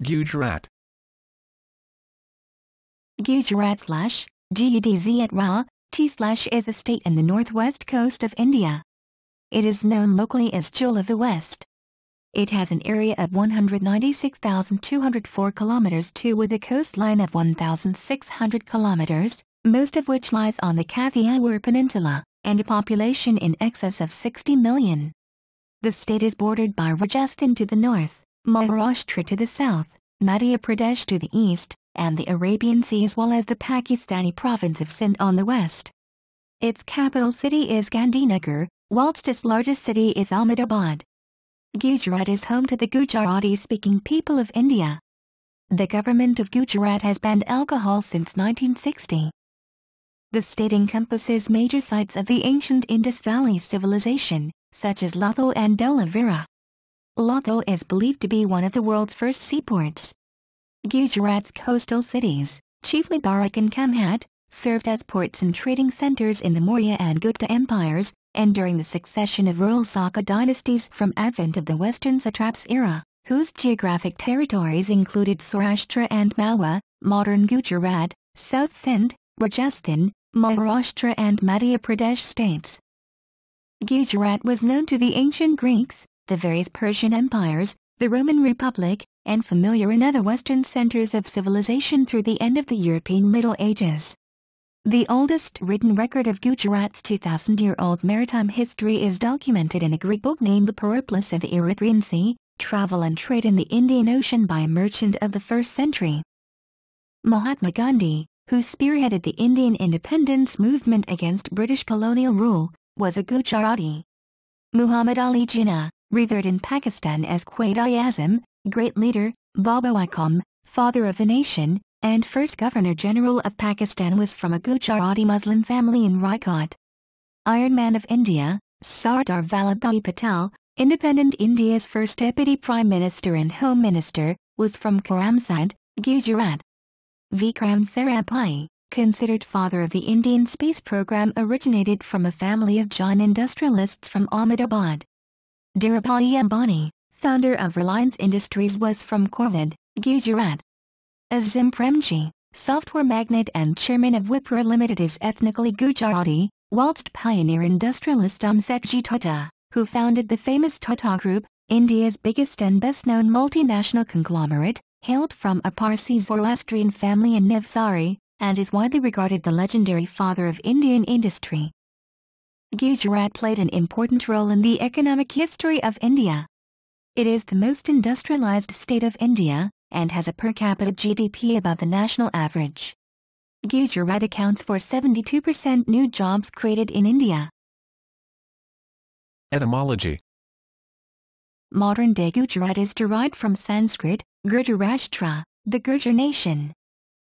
Gujarat. Gujarat/Ɡʊdʒəઃrɑទ្ធ is a state in the northwest coast of India. It is known locally as Jewel of the West. It has an area of 196,204 kilometers with a coastline of 1,600 kilometers, most of which lies on the Kathiawar Peninsula, and a population in excess of 60 million. The state is bordered by Rajasthan to the north, Maharashtra to the south, Madhya Pradesh to the east, and the Arabian Sea, as well as the Pakistani province of Sindh on the west. Its capital city is Gandhinagar, whilst its largest city is Ahmedabad. Gujarat is home to the Gujarati-speaking people of India. The government of Gujarat has banned alcohol since 1960. The state encompasses major sites of the ancient Indus Valley Civilization, such as Lothal and Dholavira. Lothal is believed to be one of the world's first seaports. Gujarat's coastal cities, chiefly Bharuch and Khambhat, served as ports and trading centers in the Maurya and Gupta empires, and during the succession of rural Saka dynasties from advent of the Western Satraps era, whose geographic territories included Saurashtra and Malwa, modern Gujarat, South Sindh, Rajasthan, Maharashtra and Madhya Pradesh states. Gujarat was known to the ancient Greeks, the various Persian empires, the Roman Republic, and familiar in other Western centers of civilization through the end of the European Middle Ages. The oldest written record of Gujarat's 2,000-year-old maritime history is documented in a Greek book named The Periplus of the Arabian Sea, Travel and Trade in the Indian Ocean by a merchant of the 1st century. Mahatma Gandhi, who spearheaded the Indian independence movement against British colonial rule, was a Gujarati. Muhammad Ali Jinnah, revered in Pakistan as Quaid-i-Azam, great leader, Baba-i-Qaum, father of the nation, and first Governor-General of Pakistan, was from a Gujarati Muslim family in Rajkot. Iron Man of India, Sardar Vallabhbhai Patel, independent India's first Deputy Prime Minister and Home Minister, was from Karamsad, Gujarat. Vikram Sarabhai, considered father of the Indian space program, originated from a family of Jain industrialists from Ahmedabad. Dhirubhai Ambani, founder of Reliance Industries, was from Korvad, Gujarat. Azim Premji, software magnate and chairman of Wipro Limited, is ethnically Gujarati, whilst pioneer industrialist Amsetji Tata, who founded the famous Tata Group, India's biggest and best-known multinational conglomerate, hailed from a Parsi Zoroastrian family in Navsari, and is widely regarded the legendary father of Indian industry. Gujarat played an important role in the economic history of India. It is the most industrialized state of India, and has a per capita GDP above the national average. Gujarat accounts for 72% new jobs created in India. Etymology. Modern-day Gujarat is derived from Sanskrit, Gurjarashtra, the Gurjar nation.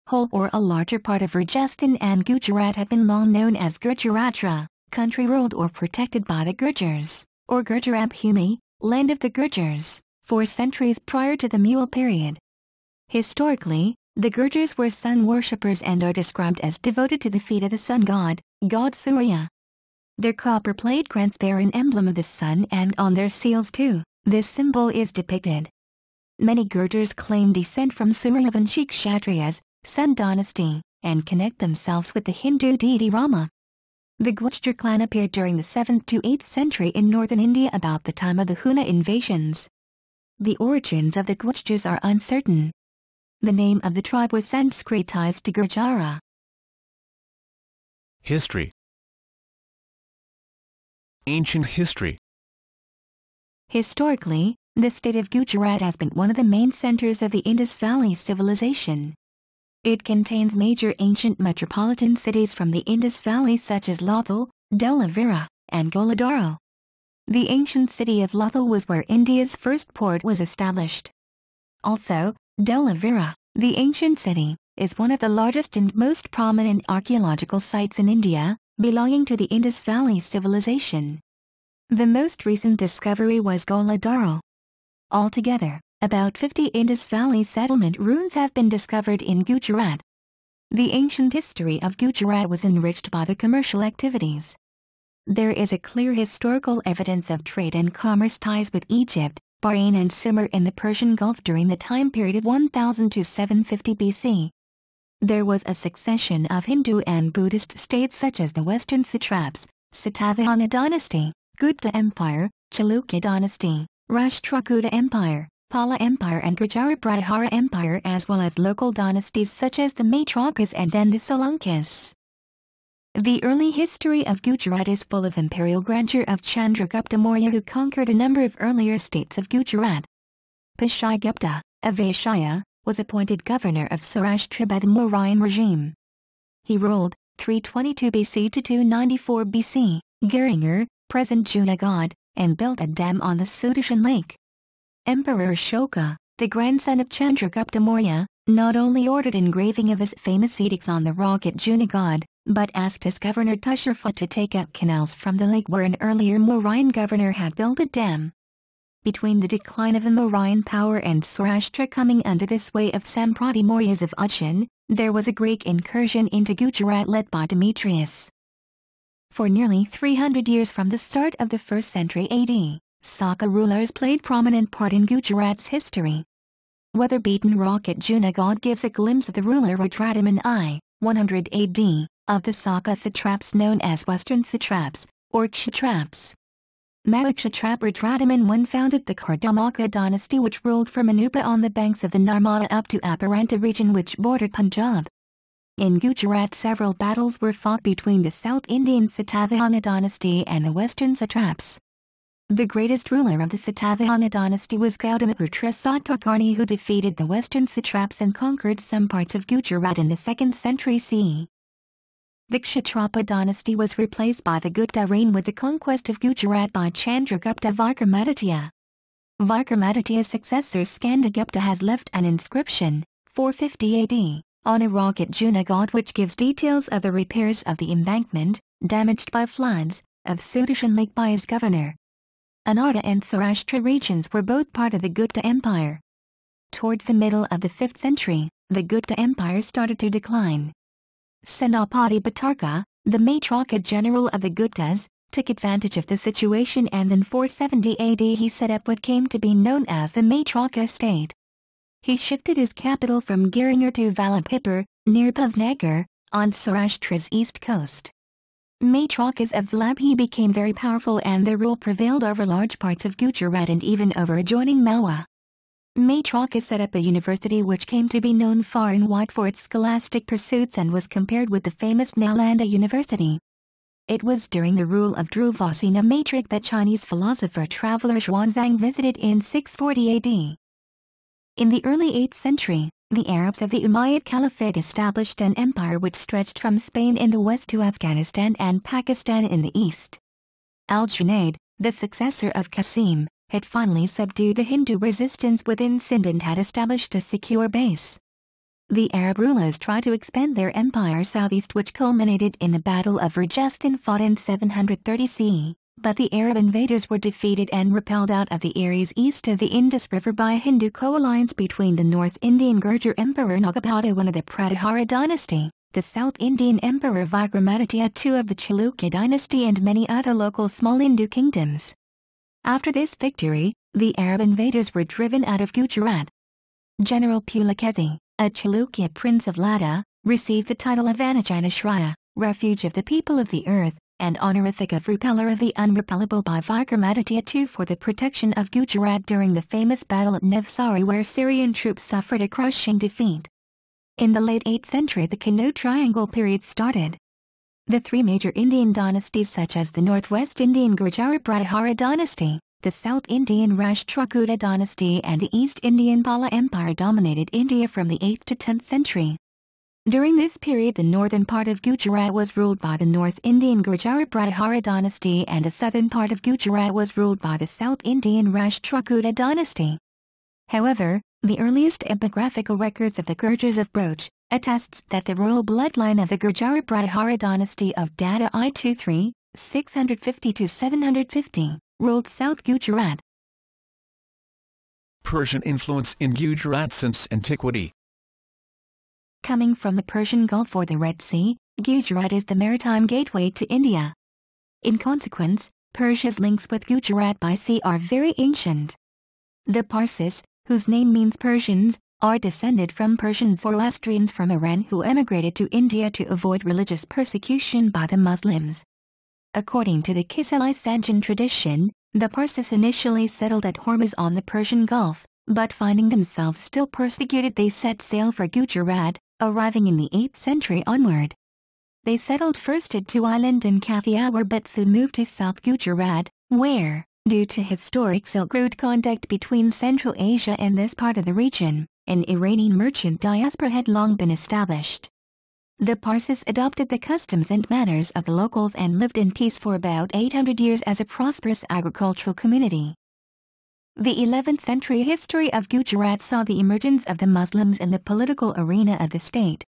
Whole or a larger part of Rajasthan and Gujarat have been long known as Gujaratra, country ruled or protected by the Gurjars, or Gurjarat Bhumi, land of the Gurjars, for centuries prior to the Mughal period. Historically, the Gurjars were sun worshippers and are described as devoted to the feet of the sun god, God Surya. Their copper-plate grants bear an emblem of the sun, and on their seals too, this symbol is depicted. Many Gurjars claim descent from Suryavanshi Kshatriyas, Sun dynasty, and connect themselves with the Hindu deity Rama. The Ɡʊdʒəઃrɑទ្ធ clan appeared during the 7th to 8th century in northern India about the time of the Huna invasions. The origins of the Ɡʊdʒərs are uncertain. The name of the tribe was Sanskritized to Gurjara. History. Ancient history. Historically, the state of Gujarat has been one of the main centers of the Indus Valley Civilization. It contains major ancient metropolitan cities from the Indus Valley such as Lothal, Dholavira, and Ɡʊdʒəઃrɑទ្ធ. The ancient city of Lothal was where India's first port was established. Also, Dholavira, the ancient city, is one of the largest and most prominent archaeological sites in India, belonging to the Indus Valley Civilization. The most recent discovery was Ɡʊdʒəઃrɑទ្ធ. Altogether, about 50 Indus Valley settlement ruins have been discovered in Gujarat. The ancient history of Gujarat was enriched by the commercial activities. There is a clear historical evidence of trade and commerce ties with Egypt, Bahrain and Sumer in the Persian Gulf during the time period of 1000 to 750 BC. There was a succession of Hindu and Buddhist states such as the Western Satraps, Satavahana dynasty, Gupta Empire, Chalukya dynasty, Rashtrakuta Empire, Pala Empire and Gujarati Empire, as well as local dynasties such as the Matrakas and then the Solankas. The early history of Gujarat is full of imperial grandeur of Chandragupta Maurya, who conquered a number of earlier states of Gujarat. Pashyagupta, a Vaishya, was appointed governor of Saurashtra by the Mauryan regime. He ruled 322 BC to 294 BC, Giringar, present Junagadh, and built a dam on the Sudarshan Lake. Emperor Ashoka, the grandson of Chandragupta Maurya, not only ordered engraving of his famous edicts on the rock at Junagadh, but asked his governor Tusharfa to take up canals from the lake where an earlier Mauryan governor had built a dam. Between the decline of the Mauryan power and Saurashtra coming under the sway of Samprati Mauryas of Ujjain, there was a Greek incursion into Gujarat led by Demetrius. For nearly 300 years from the start of the 1st century AD, Saka rulers played prominent part in Gujarat's history. Weather-beaten rock at Junagadh gives a glimpse of the ruler Rudradaman I, 100 AD, of the Saka satraps known as Western Satraps, or Kshatraps. Mahakshatrap Rudradaman I founded the Kardamaka dynasty, which ruled from Manupa on the banks of the Narmada up to Aparanta region which bordered Punjab. In Gujarat several battles were fought between the South Indian Satavahana dynasty and the Western Satraps. The greatest ruler of the Satavahana dynasty was Gautamiputra Satakarni, who defeated the Western Satraps and conquered some parts of Gujarat in the 2nd century CE. The Kshatrapa dynasty was replaced by the Gupta reign with the conquest of Gujarat by Chandragupta Vikramaditya. Vikramaditya's successor Skandagupta has left an inscription, 450 AD, on a rock at Junagadh which gives details of the repairs of the embankment, damaged by floods, of Sudarshan Lake by his governor. Anarta and Saurashtra regions were both part of the Gupta Empire. Towards the middle of the 5th century, the Gupta Empire started to decline. Senapati Bhatarka, the Matraka general of the Guptas, took advantage of the situation and in 470 AD he set up what came to be known as the Matraka state. He shifted his capital from Giringar to Vallabhipur, near Bhavnagar, on Saurashtra's east coast. Matrakas of Vallabhi became very powerful and their rule prevailed over large parts of Gujarat and even over adjoining Malwa. Matraka set up a university which came to be known far and wide for its scholastic pursuits and was compared with the famous Nalanda University. It was during the rule of Druvasena Matrik that Chinese philosopher-traveler Xuanzang visited in 640 AD. In the early 8th century, the Arabs of the Umayyad Caliphate established an empire which stretched from Spain in the west to Afghanistan and Pakistan in the east. Al-Junayd, the successor of Qasim, had finally subdued the Hindu resistance within Sindh and had established a secure base. The Arab rulers tried to expand their empire southeast, which culminated in the Battle of Rajasthan fought in 730 CE, but the Arab invaders were defeated and repelled out of the areas east of the Indus River by a Hindu co-alliance between the North Indian Gurjar Emperor Nagapada I of the Pratihara dynasty, the South Indian Emperor Vikramaditya II of the Chalukya dynasty and many other local small Hindu kingdoms. After this victory, the Arab invaders were driven out of Gujarat. General Pulakezi, a Chalukya prince of Lada, received the title of Anujinashraya, refuge of the people of the earth, and honorific of repeller of the unrepellable by Vikramaditya II for the protection of Gujarat during the famous battle at Navsari where Syrian troops suffered a crushing defeat. In the late 8th century the Kannauj Triangle period started. The three major Indian dynasties such as the Northwest Indian Gujarati dynasty, the South Indian Rashtrakuta dynasty and the East Indian Pala Empire dominated India from the 8th to 10th century. During this period the northern part of Gujarat was ruled by the North Indian Gujarati dynasty and the southern part of Gujarat was ruled by the South Indian Rashtrakuta dynasty. However, the earliest epigraphical records of the Gurjars of Bharuch attests that the royal bloodline of the Gujarati dynasty of Dada I-23, 650–750, ruled South Gujarat. Persian influence in Gujarat since antiquity. Coming from the Persian Gulf or the Red Sea, Gujarat is the maritime gateway to India. In consequence, Persia's links with Gujarat by sea are very ancient. The Parsis, whose name means Persians, are descended from Persian Zoroastrians from Iran who emigrated to India to avoid religious persecution by the Muslims. According to the Kisali-Sanjan tradition, the Parsis initially settled at Hormuz on the Persian Gulf, but finding themselves still persecuted they set sail for Gujarat, arriving in the 8th century onward. They settled first at Two Island in Kathiawar but soon moved to South Gujarat, where, due to historic Silk Road contact between Central Asia and this part of the region, an Iranian merchant diaspora had long been established. The Parsis adopted the customs and manners of the locals and lived in peace for about 800 years as a prosperous agricultural community. The 11th century history of Gujarat saw the emergence of the Muslims in the political arena of the state.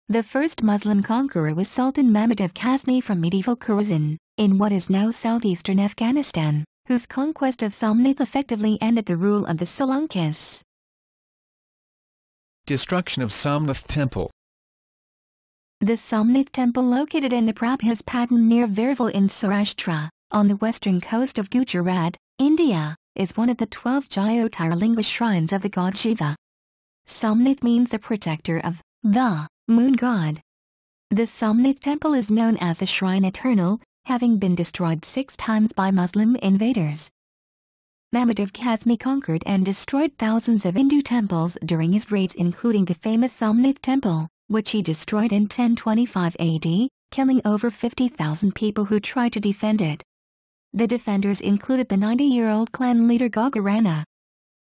The first Muslim conqueror was Sultan Mahmud of Ghazni from medieval Khorasan, in what is now southeastern Afghanistan, whose conquest of Somnath effectively ended the rule of the Solankis. Destruction of Somnath Temple. The Somnath Temple, located in the Prabhas Patan near Virval in Saurashtra, on the western coast of Gujarat, India, is one of the 12 Jyotirlinga shrines of the god Shiva. Somnath means the protector of the moon god. The Somnath Temple is known as the Shrine Eternal, having been destroyed 6 times by Muslim invaders. Mahmud of Ghazni conquered and destroyed thousands of Hindu temples during his raids, including the famous Somnath Temple, which he destroyed in 1025 AD, killing over 50,000 people who tried to defend it. The defenders included the 90-year-old clan leader Ghagarana.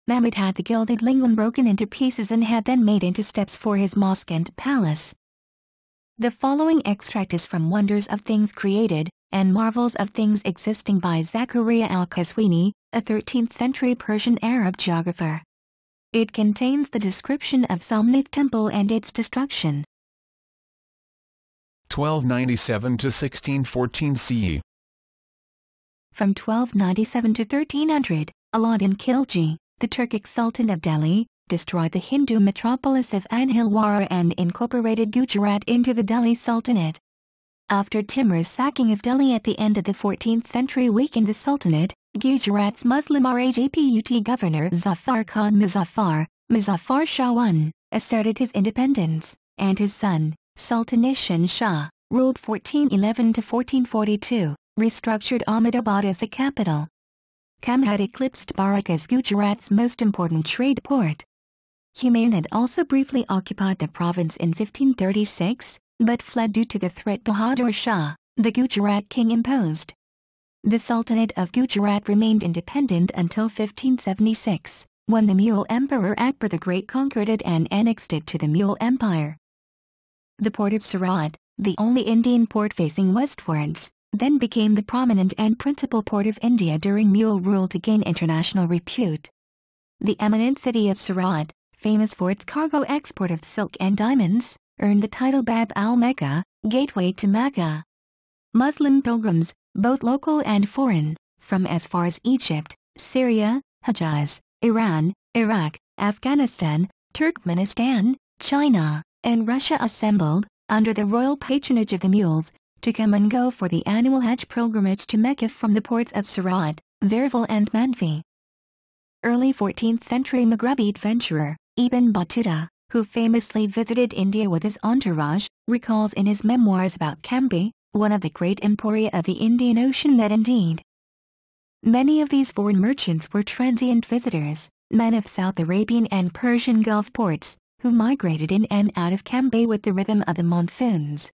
Mahmud had the gilded lingam broken into pieces and had them made into steps for his mosque and palace. The following extract is from Wonders of Things Created and Marvels of Things Existing by Zakaria al-Qazwini, a 13th century Persian Arab geographer. It contains the description of Somnath Temple and its destruction. 1297 to 1614 CE. From 1297 to 1300, Alauddin Khilji, the Turkic Sultan of Delhi, destroyed the Hindu metropolis of Anhilwara and incorporated Gujarat into the Delhi Sultanate. After Timur's sacking of Delhi at the end of the 14th century weakened the Sultanate, Gujarat's Muslim Rajput governor Zafar Khan Muzaffar Shah I, asserted his independence, and his son, Sultan Nishan Shah, ruled 1411 to 1442, restructured Ahmedabad as the capital. Khambhat eclipsed Bharuch as Gujarat's most important trade port. Humayun had also briefly occupied the province in 1536, but fled due to the threat Bahadur Shah, the Gujarat king, imposed. The Sultanate of Gujarat remained independent until 1576, when the Mughal Emperor Akbar the Great conquered it and annexed it to the Mughal Empire. The port of Surat, the only Indian port facing westwards, then became the prominent and principal port of India during Mughal rule to gain international repute. The eminent city of Surat, famous for its cargo export of silk and diamonds, earned the title Bab al-Mecca, gateway to Mecca. Muslim pilgrims, both local and foreign, from as far as Egypt, Syria, Hejaz, Iran, Iraq, Afghanistan, Turkmenistan, China, and Russia assembled, under the royal patronage of the mules, to come and go for the annual Hajj pilgrimage to Mecca from the ports of Surat, Virval and Manfi. Early 14th century Maghreb adventurer, Ibn Battuta, who famously visited India with his entourage, recalls in his memoirs about Camby, one of the great emporia of the Indian Ocean, that indeed many of these foreign merchants were transient visitors, men of South Arabian and Persian Gulf ports, who migrated in and out of Camby with the rhythm of the monsoons.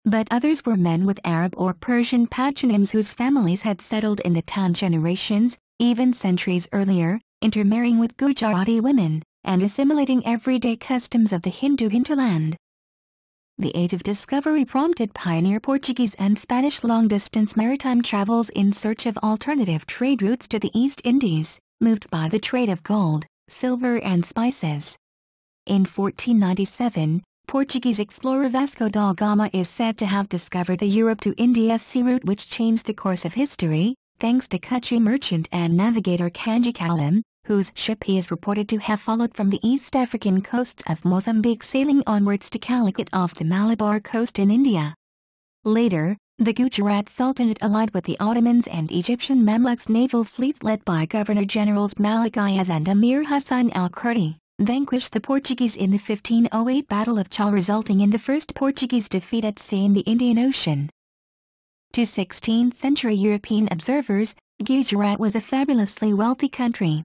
But others were men with Arab or Persian patronyms whose families had settled in the town generations, even centuries earlier, intermarrying with Gujarati women, and assimilating everyday customs of the Hindu hinterland. The Age of Discovery prompted pioneer Portuguese and Spanish long-distance maritime travels in search of alternative trade routes to the East Indies, moved by the trade of gold, silver and spices. In 1497, Portuguese explorer Vasco da Gama is said to have discovered the Europe to India sea route, which changed the course of history, thanks to Kutchi merchant and navigator Kanji Kalam, whose ship he is reported to have followed from the East African coasts of Mozambique, sailing onwards to Calicut off the Malabar coast in India. Later, The Gujarat Sultanate allied with the Ottomans and Egyptian Mamluks naval fleets led by Governor-Generals Malik Ayaz and Amir Hassan al-Kurdi, vanquished the Portuguese in the 1508 Battle of Chaul, resulting in the first Portuguese defeat at sea in the Indian Ocean. To 16th-century European observers, Gujarat was a fabulously wealthy country.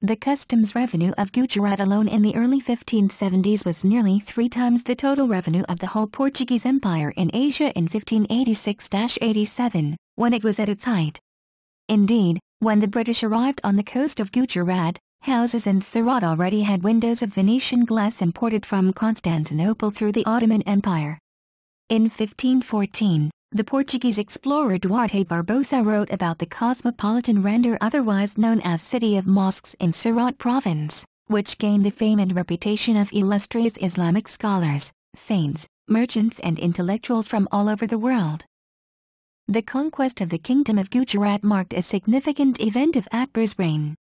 The customs revenue of Gujarat alone in the early 1570s was nearly 3 times the total revenue of the whole Portuguese Empire in Asia in 1586-87, when it was at its height. Indeed, when the British arrived on the coast of Gujarat, houses in Surat already had windows of Venetian glass imported from Constantinople through the Ottoman Empire. In 1514, the Portuguese explorer Duarte Barbosa wrote about the cosmopolitan Render, otherwise known as City of Mosques in Surat province, which gained the fame and reputation of illustrious Islamic scholars, saints, merchants and intellectuals from all over the world. The conquest of the Kingdom of Gujarat marked a significant event of Akbar's reign.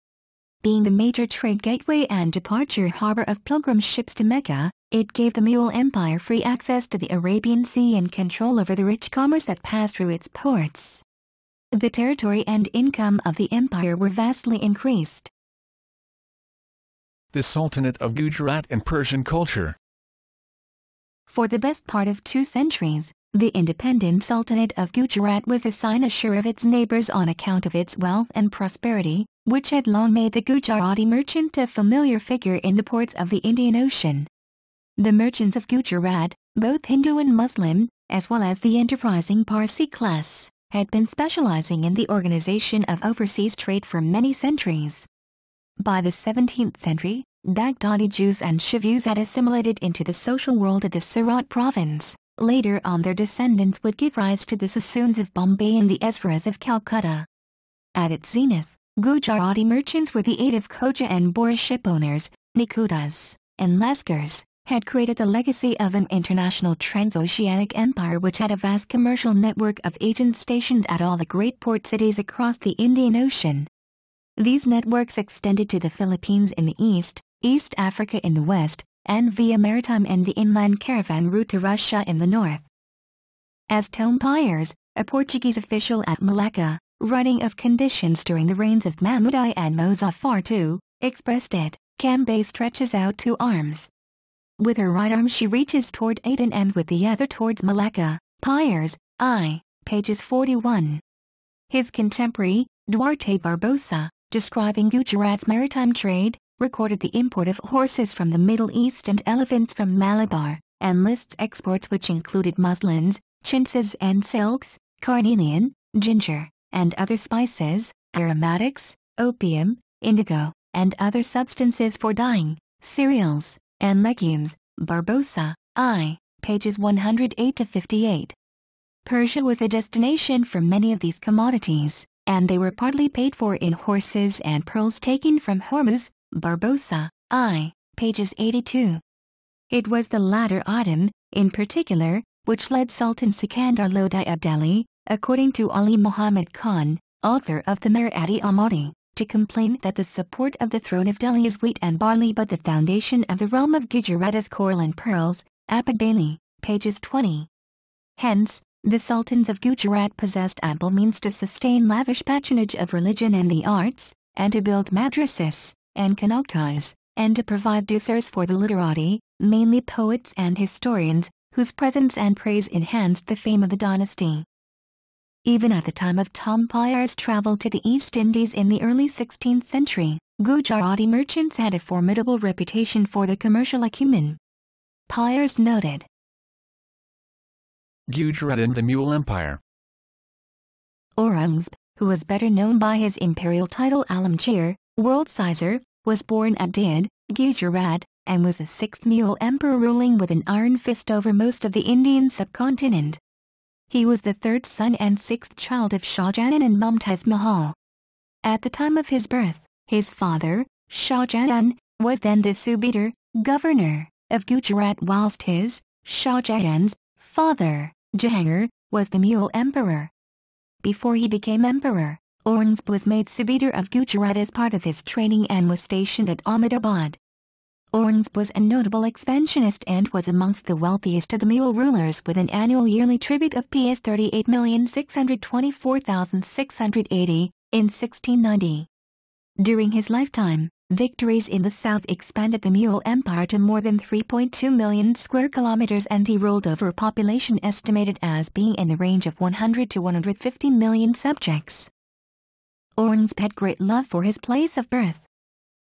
Being the major trade gateway and departure harbor of pilgrim ships to Mecca, it gave the Mughal Empire free access to the Arabian Sea and control over the rich commerce that passed through its ports. The territory and income of the empire were vastly increased. The Sultanate of Gujarat and Persian culture. For the best part of 2 centuries, the independent Sultanate of Gujarat was a cynosure of its neighbors on account of its wealth and prosperity, which had long made the Gujarati merchant a familiar figure in the ports of the Indian Ocean. The merchants of Gujarat, both Hindu and Muslim, as well as the enterprising Parsi class, had been specializing in the organization of overseas trade for many centuries. By the 17th century, Baghdadi Jews and Shivus had assimilated into the social world of the Surat province. Later on, their descendants would give rise to the Sassoons of Bombay and the Ezras of Calcutta. At its zenith, Gujarati merchants with the aid of Khoja and Bora shipowners, Nikudas, and Laskars, had created the legacy of an international transoceanic empire which had a vast commercial network of agents stationed at all the great port cities across the Indian Ocean. These networks extended to the Philippines in the east, East Africa in the west, and via maritime and the inland caravan route to Russia in the north. As Tom Piers, a Portuguese official at Malacca, writing of conditions during the reigns of Mahmud I and Muzaffar II, expressed it, Cambay stretches out 2 arms. With her right arm she reaches toward Aden and with the other towards Malacca. Piers, I, pages 41. His contemporary, Duarte Barbosa, describing Gujarat's maritime trade, recorded the import of horses from the Middle East and elephants from Malabar, and lists exports which included muslins, chintzes and silks, carnelian, ginger, and other spices, aromatics, opium, indigo, and other substances for dyeing, cereals, and legumes. Barbosa, I, pages 108-58. Persia was a destination for many of these commodities, and they were partly paid for in horses and pearls taken from Hormuz. Barbosa, I, pages 82. It was the latter item, in particular, which led Sultan Sikandar Lodi of Delhi, according to Ali Muhammad Khan, author of the Meher-e-Amadi, to complain that the support of the throne of Delhi is wheat and barley but the foundation of the realm of Gujarat is coral and pearls. Apadali, pages 20. Hence, the sultans of Gujarat possessed ample means to sustain lavish patronage of religion and the arts, and to build madrasas, and kanaktas, and to provide douceurs for the literati, mainly poets and historians, whose presence and praise enhanced the fame of the dynasty. Even at the time of Tom Piers' travel to the East Indies in the early 16th century, Gujarati merchants had a formidable reputation for their commercial acumen. Piers noted, Gujarat and the Mughal Empire. Aurangzeb, who was better known by his imperial title Alamgir, World Sizer, was born at Did, Gujarat, and was the 6th Mughal emperor ruling with an iron fist over most of the Indian subcontinent. He was the 3rd son and 6th child of Shah Jahan and Mumtaz Mahal. At the time of his birth, his father, Shah Jahan, was then the Subedar, governor, of Gujarat, whilst his, Shah Jahan's, father, Jahangir, was the Mughal emperor. Before he became emperor, Aurangzeb was made Subedar of Gujarat as part of his training and was stationed at Ahmedabad. Aurangzeb was a notable expansionist and was amongst the wealthiest of the Mughal rulers with an annual yearly tribute of Rs 38,624,680 in 1690. During his lifetime, victories in the south expanded the Mughal Empire to more than 3.2 million square kilometers, and he ruled over a population estimated as being in the range of 100 to 150 million subjects. Aurangzeb had great love for his place of birth.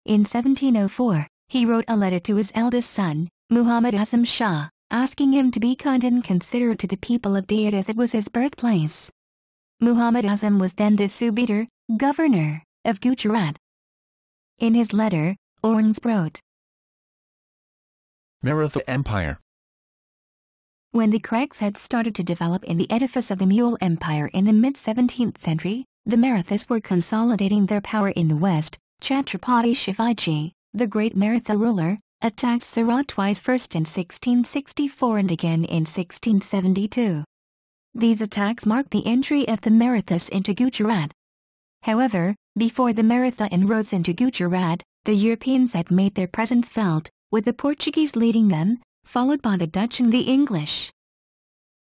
In 1704, he wrote a letter to his eldest son, Muhammad Azam Shah, asking him to be kind and considerate to the people of Diat as it was his birthplace. Muhammad Azam was then the Subedar, governor, of Gujarat. In his letter, Aurangzeb wrote, Maratha Empire. When the cracks had started to develop in the edifice of the Mughal Empire in the mid-17th century, the Marathas were consolidating their power in the west. Chhatrapati Shivaji, the great Maratha ruler, attacked Surat twice, first in 1664 and again in 1672. These attacks marked the entry of the Marathas into Gujarat. However, before the Maratha inroads into Gujarat, the Europeans had made their presence felt, with the Portuguese leading them, followed by the Dutch and the English.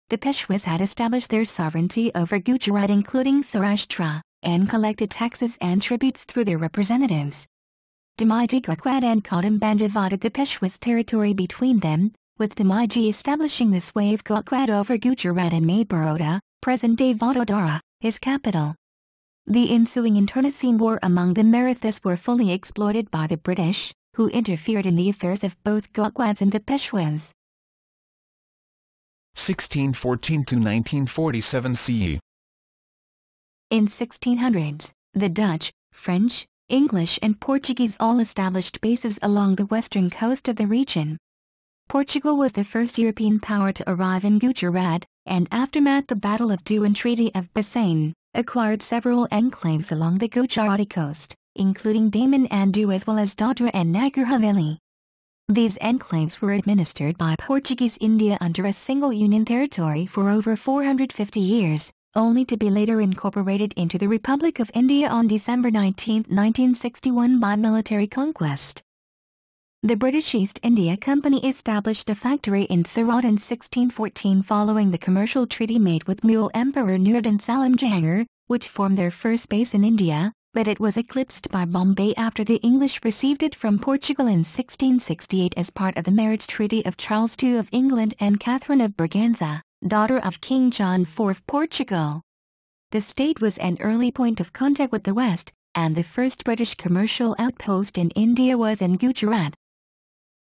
The Peshwas had established their sovereignty over Gujarat, including Saurashtra, and collected taxes and tributes through their representatives. Damiji Gaekwad and Kadamba divided the Peshwas' territory between them, with Damiji establishing the sway of Gaekwad over Gujarat and made Baroda, present-day Vadodara, his capital. The ensuing internecine war among the Marathas were fully exploited by the British, who interfered in the affairs of both Gaekwads and the Peshwas. 1614 to 1947 CE. In 1600s, the Dutch, French, English and Portuguese all established bases along the western coast of the region. Portugal was the first European power to arrive in Gujarat, and aftermath the Battle of Dhu and Treaty of Bassein, acquired several enclaves along the Gujarati coast, including Daman and Diu as well as Dadra and Nagar Haveli. These enclaves were administered by Portuguese India under a single union territory for over 450 years, only to be later incorporated into the Republic of India on December 19, 1961 by military conquest. The British East India Company established a factory in Surat in 1614 following the commercial treaty made with Mughal Emperor Nuruddin Salim Jahangir, which formed their first base in India, but it was eclipsed by Bombay after the English received it from Portugal in 1668 as part of the marriage treaty of Charles II of England and Catherine of Braganza, daughter of King John IV of Portugal. The state was an early point of contact with the West, and the first British commercial outpost in India was in Gujarat.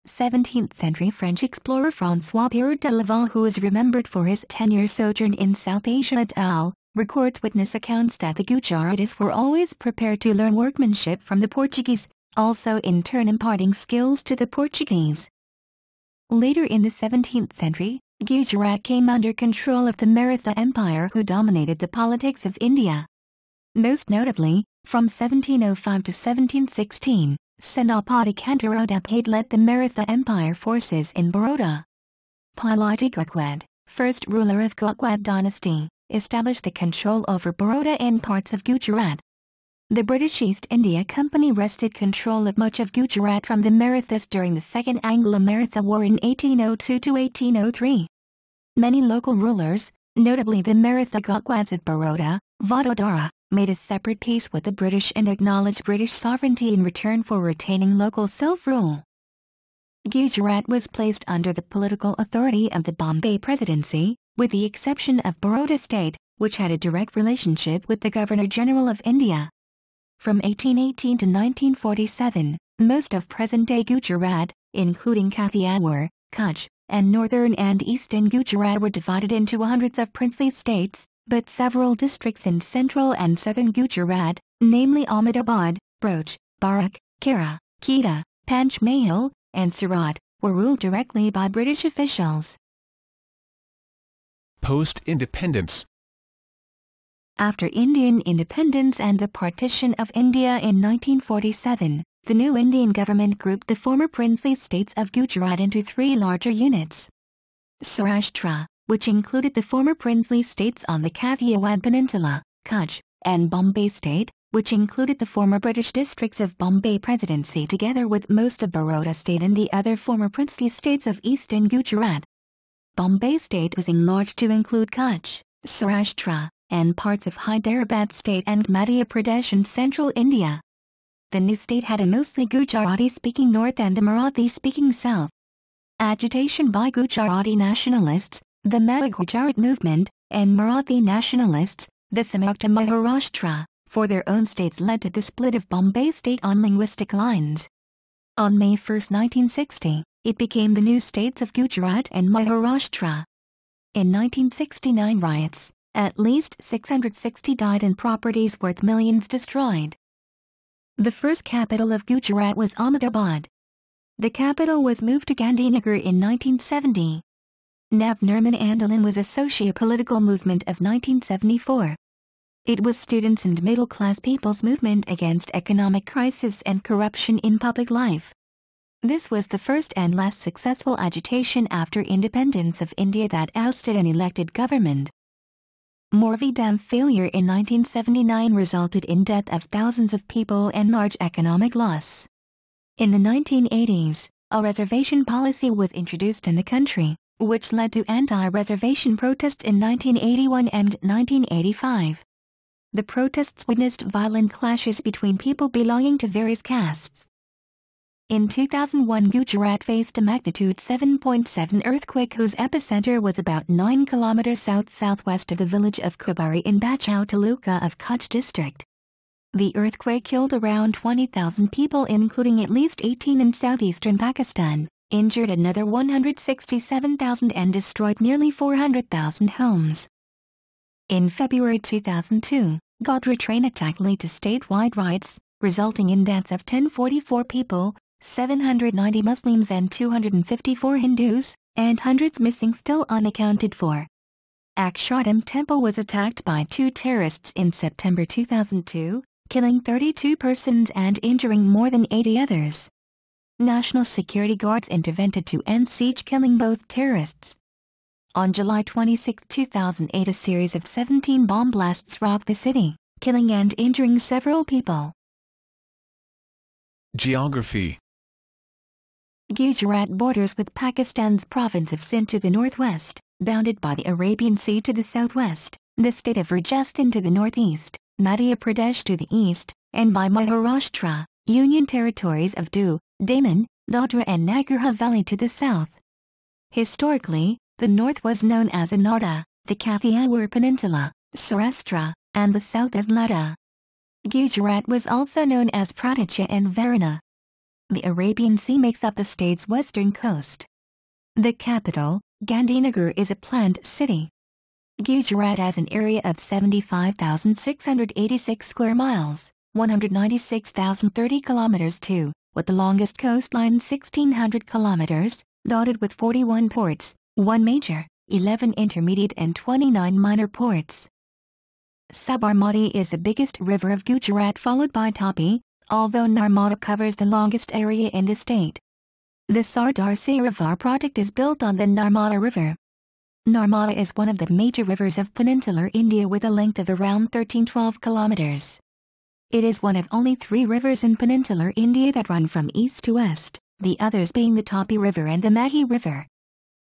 17th century French explorer François Pierre de Laval, who is remembered for his 10-year sojourn in South Asia et al., records witness accounts that the Gujaratis were always prepared to learn workmanship from the Portuguese, also in turn imparting skills to the Portuguese. Later in the 17th century, Gujarat came under control of the Maratha Empire, who dominated the politics of India. Most notably, from 1705 to 1716, Senapati Kantarodapade led the Maratha Empire forces in Baroda. Pilaji Gaekwad, first ruler of Gaekwad dynasty, established the control over Baroda and parts of Gujarat. The British East India Company wrested control of much of Gujarat from the Marathas during the Second Anglo-Maratha War in 1802 to 1803. Many local rulers, notably the Maratha Gaekwads of Baroda, Vadodara, made a separate peace with the British and acknowledged British sovereignty in return for retaining local self-rule. Gujarat was placed under the political authority of the Bombay Presidency, with the exception of Baroda state, which had a direct relationship with the Governor-General of India. From 1818 to 1947, most of present-day Gujarat, including Kathiawar, Kutch, and northern and eastern Gujarat were divided into hundreds of princely states, but several districts in central and southern Gujarat, namely Ahmedabad, Bharuch, Bharuch, Khera, Kheda, Panchmahal, and Surat, were ruled directly by British officials. Post-independence. After Indian independence and the partition of India in 1947, the new Indian government grouped the former princely states of Gujarat into three larger units. Saurashtra, which included the former princely states on the Kathiawar Peninsula, Kutch, and Bombay State, which included the former British districts of Bombay Presidency together with most of Baroda state and the other former princely states of eastern Gujarat. Bombay state was enlarged to include Kutch, Saurashtra, and parts of Hyderabad state and Madhya Pradesh in central India. The new state had a mostly Gujarati-speaking north and a Marathi-speaking south. Agitation by Gujarati nationalists, the Mega Gujarat movement, and Marathi nationalists, the Samyukta Maharashtra, for their own states led to the split of Bombay state on linguistic lines. On May 1, 1960, it became the new states of Gujarat and Maharashtra. In 1969 riots, at least 660 died and properties worth millions destroyed. The first capital of Gujarat was Ahmedabad. The capital was moved to Gandhinagar in 1970. Navnirman Andolan was a socio-political movement of 1974. It was students' and middle-class people's movement against economic crisis and corruption in public life. This was the first and last successful agitation after independence of India that ousted an elected government. Morvi Dam failure in 1979 resulted in death of thousands of people and large economic loss. In the 1980s, a reservation policy was introduced in the country, which led to anti-reservation protests in 1981 and 1985. The protests witnessed violent clashes between people belonging to various castes. In 2001, Gujarat faced a magnitude 7.7 earthquake whose epicenter was about 9 km south-southwest of the village of Kubari in Bachau Taluka of Kutch district. The earthquake killed around 20,000 people, including at least 18 in southeastern Pakistan, injured another 167,000 and destroyed nearly 400,000 homes. In February 2002, Godhra train attack led to statewide riots, resulting in deaths of 1,044 people, 790 Muslims and 254 Hindus, and hundreds missing still unaccounted for. Akshardham Temple was attacked by 2 terrorists in September 2002, killing 32 persons and injuring more than 80 others. National security guards intervened to end siege, killing both terrorists. On July 26, 2008, a series of 17 bomb blasts rocked the city, killing and injuring several people. Geography. Gujarat borders with Pakistan's province of Sindh to the northwest, bounded by the Arabian Sea to the southwest, the state of Rajasthan to the northeast, Madhya Pradesh to the east, and by Maharashtra, Union territories of Diu, Daman, Dadra and Nagar Haveli to the south. Historically, the north was known as Anarta, the Kathiawar Peninsula, Saurashtra, and the south as Ladakh. Gujarat was also known as Pradesh and Varuna. The Arabian Sea makes up the state's western coast. The capital, Gandhinagar, is a planned city. Gujarat has an area of 75,686 square miles, 196,030 kilometers to, with the longest coastline 1,600 kilometers, dotted with 41 ports, 1 major, 11 intermediate and 29 minor ports. Sabarmati is the biggest river of Gujarat, followed by Tapi, although Narmada covers the longest area in the state. The Sardar Sarovar project is built on the Narmada River. Narmada is one of the major rivers of peninsular India with a length of around 13-12 kilometers. It is one of only 3 rivers in peninsular India that run from east to west, the others being the Tapi River and the Mahi River.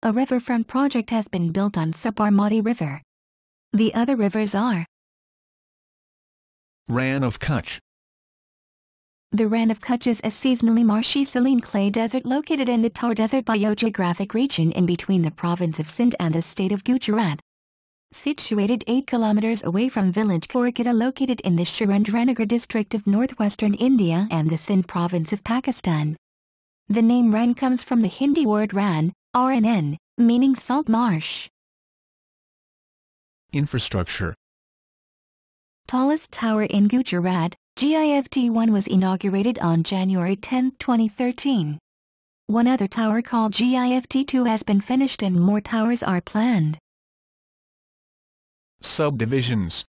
A riverfront project has been built on Sabarmati River. The other rivers are Rann of Kutch. The Rann of Kutch is a seasonally marshy saline clay desert located in the Thar Desert biogeographic region in between the province of Sindh and the state of Gujarat. Situated 8 kilometers away from village Korkita, located in the Surendranagar district of northwestern India and the Sindh province of Pakistan. The name Rann comes from the Hindi word Rann, RNN, meaning salt marsh. Infrastructure. Tallest tower in Gujarat, GIFT-1 was inaugurated on January 10, 2013. One other tower called GIFT-2 has been finished and more towers are planned. Subdivisions.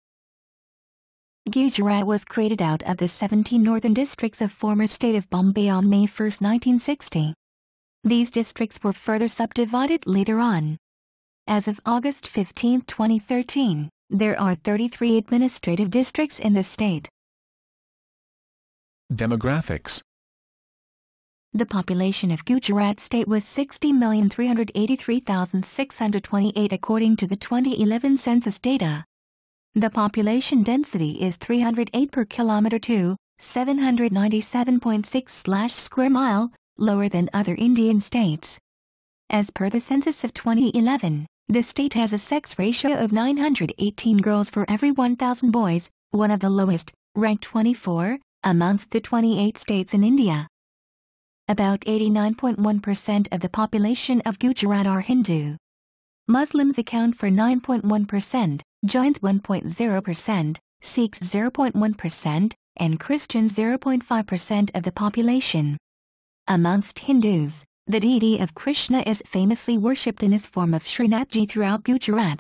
Gujarat was created out of the 17 northern districts of former state of Bombay on May 1, 1960. These districts were further subdivided later on. As of August 15, 2013, there are 33 administrative districts in the state. Demographics. The population of Gujarat state was 60,383,628 according to the 2011 census data. The population density is 308 per kilometer to 797.6/square mile, lower than other Indian states. As per the census of 2011, the state has a sex ratio of 918 girls for every 1,000 boys, one of the lowest, ranked 24, amongst the 28 states in India. About 89.1% of the population of Gujarat are Hindu. Muslims account for 9.1%, Jains 1.0%, Sikhs 0.1%, and Christians 0.5% of the population. Amongst Hindus, the deity of Krishna is famously worshipped in his form of Srinathji throughout Gujarat.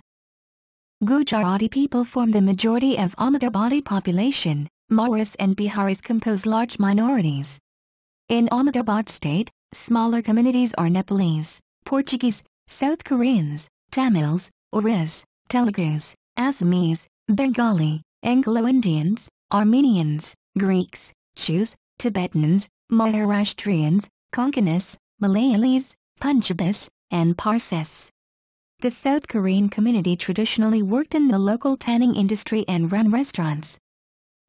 Gujarati people form the majority of Ahmedabadi population. Marathas and Biharis compose large minorities. In Ahmedabad state, smaller communities are Nepalese, Portuguese, South Koreans, Tamils, Oris, Telugus, Assamese, Bengali, Anglo-Indians, Armenians, Greeks, Jews, Tibetans, Maharashtrians, Konkanis, Malayalis, Punjabis, and Parsis. The South Korean community traditionally worked in the local tanning industry and ran restaurants.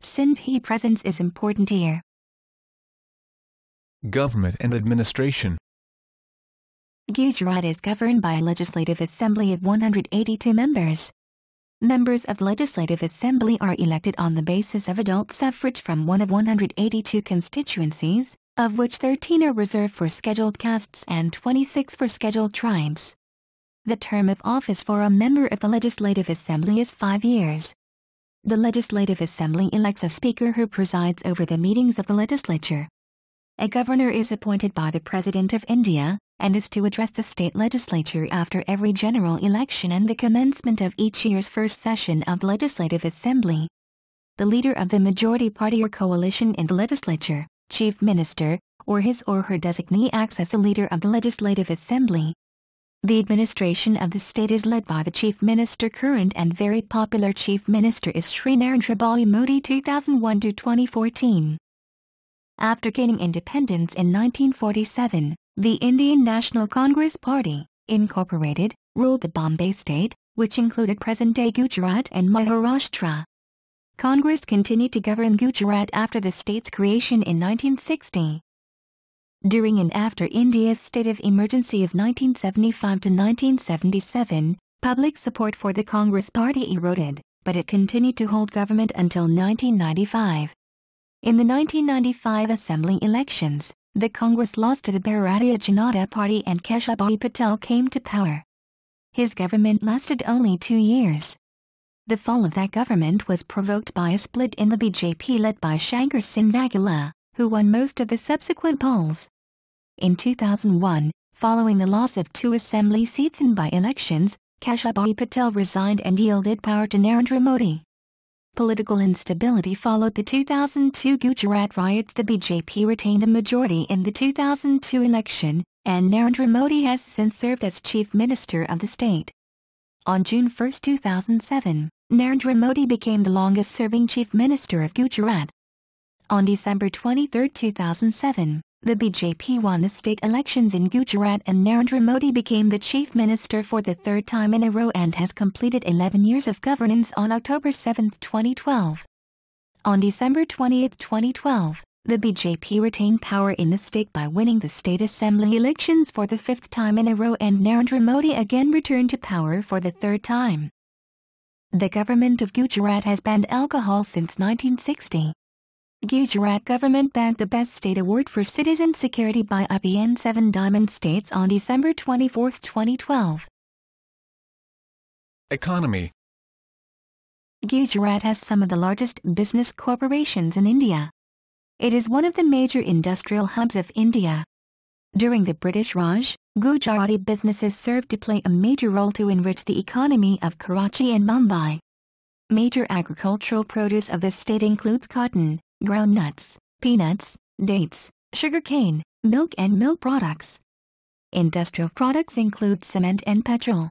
Sindhi presence is important here. Government and administration. Gujarat is governed by a legislative assembly of 182 members. Members of Legislative Assembly are elected on the basis of adult suffrage from one of 182 constituencies, of which 13 are reserved for scheduled castes and 26 for scheduled tribes. The term of office for a member of the Legislative Assembly is 5 years. The Legislative Assembly elects a speaker who presides over the meetings of the legislature. A governor is appointed by the President of India, and is to address the state legislature after every general election and the commencement of each year's first session of the Legislative Assembly. The leader of the majority party or coalition in the legislature, Chief Minister, or his or her designee acts as the leader of the Legislative Assembly. The administration of the state is led by the Chief Minister. Current and very popular Chief Minister is Shri Narendra Modi 2001-2014. After gaining independence in 1947, the Indian National Congress Party, Incorporated, ruled the Bombay state, which included present-day Gujarat and Maharashtra. Congress continued to govern Gujarat after the state's creation in 1960. During and after India's state of emergency of 1975 to 1977, public support for the Congress Party eroded, but it continued to hold government until 1995. In the 1995 Assembly elections, the Congress lost to the Bharatiya Janata Party and Keshabhai Patel came to power. His government lasted only 2 years. The fall of that government was provoked by a split in the BJP led by Shankar Singh Vagela, who won most of the subsequent polls. In 2001, following the loss of 2 assembly seats in by-elections, Keshabhai Patel resigned and yielded power to Narendra Modi. Political instability followed the 2002 Gujarat riots. The BJP retained a majority in the 2002 election, and Narendra Modi has since served as Chief Minister of the state. On June 1, 2007, Narendra Modi became the longest-serving Chief Minister of Gujarat. On December 23, 2007, the BJP won the state elections in Gujarat and Narendra Modi became the Chief Minister for the 3rd time in a row and has completed 11 years of governance on October 7, 2012. On December 20, 2012, the BJP retained power in the state by winning the state assembly elections for the 5th time in a row and Narendra Modi again returned to power for the 3rd time. The government of Gujarat has banned alcohol since 1960. Gujarat government bagged the Best State Award for Citizen Security by IPN 7 Diamond States on December 24, 2012. Economy. Gujarat has some of the largest business corporations in India. It is one of the major industrial hubs of India. During the British Raj, Gujarati businesses served to play a major role to enrich the economy of Karachi and Mumbai. Major agricultural produce of the state includes cotton, groundnuts, peanuts, dates, sugarcane, milk and milk products. Industrial products include cement and petrol.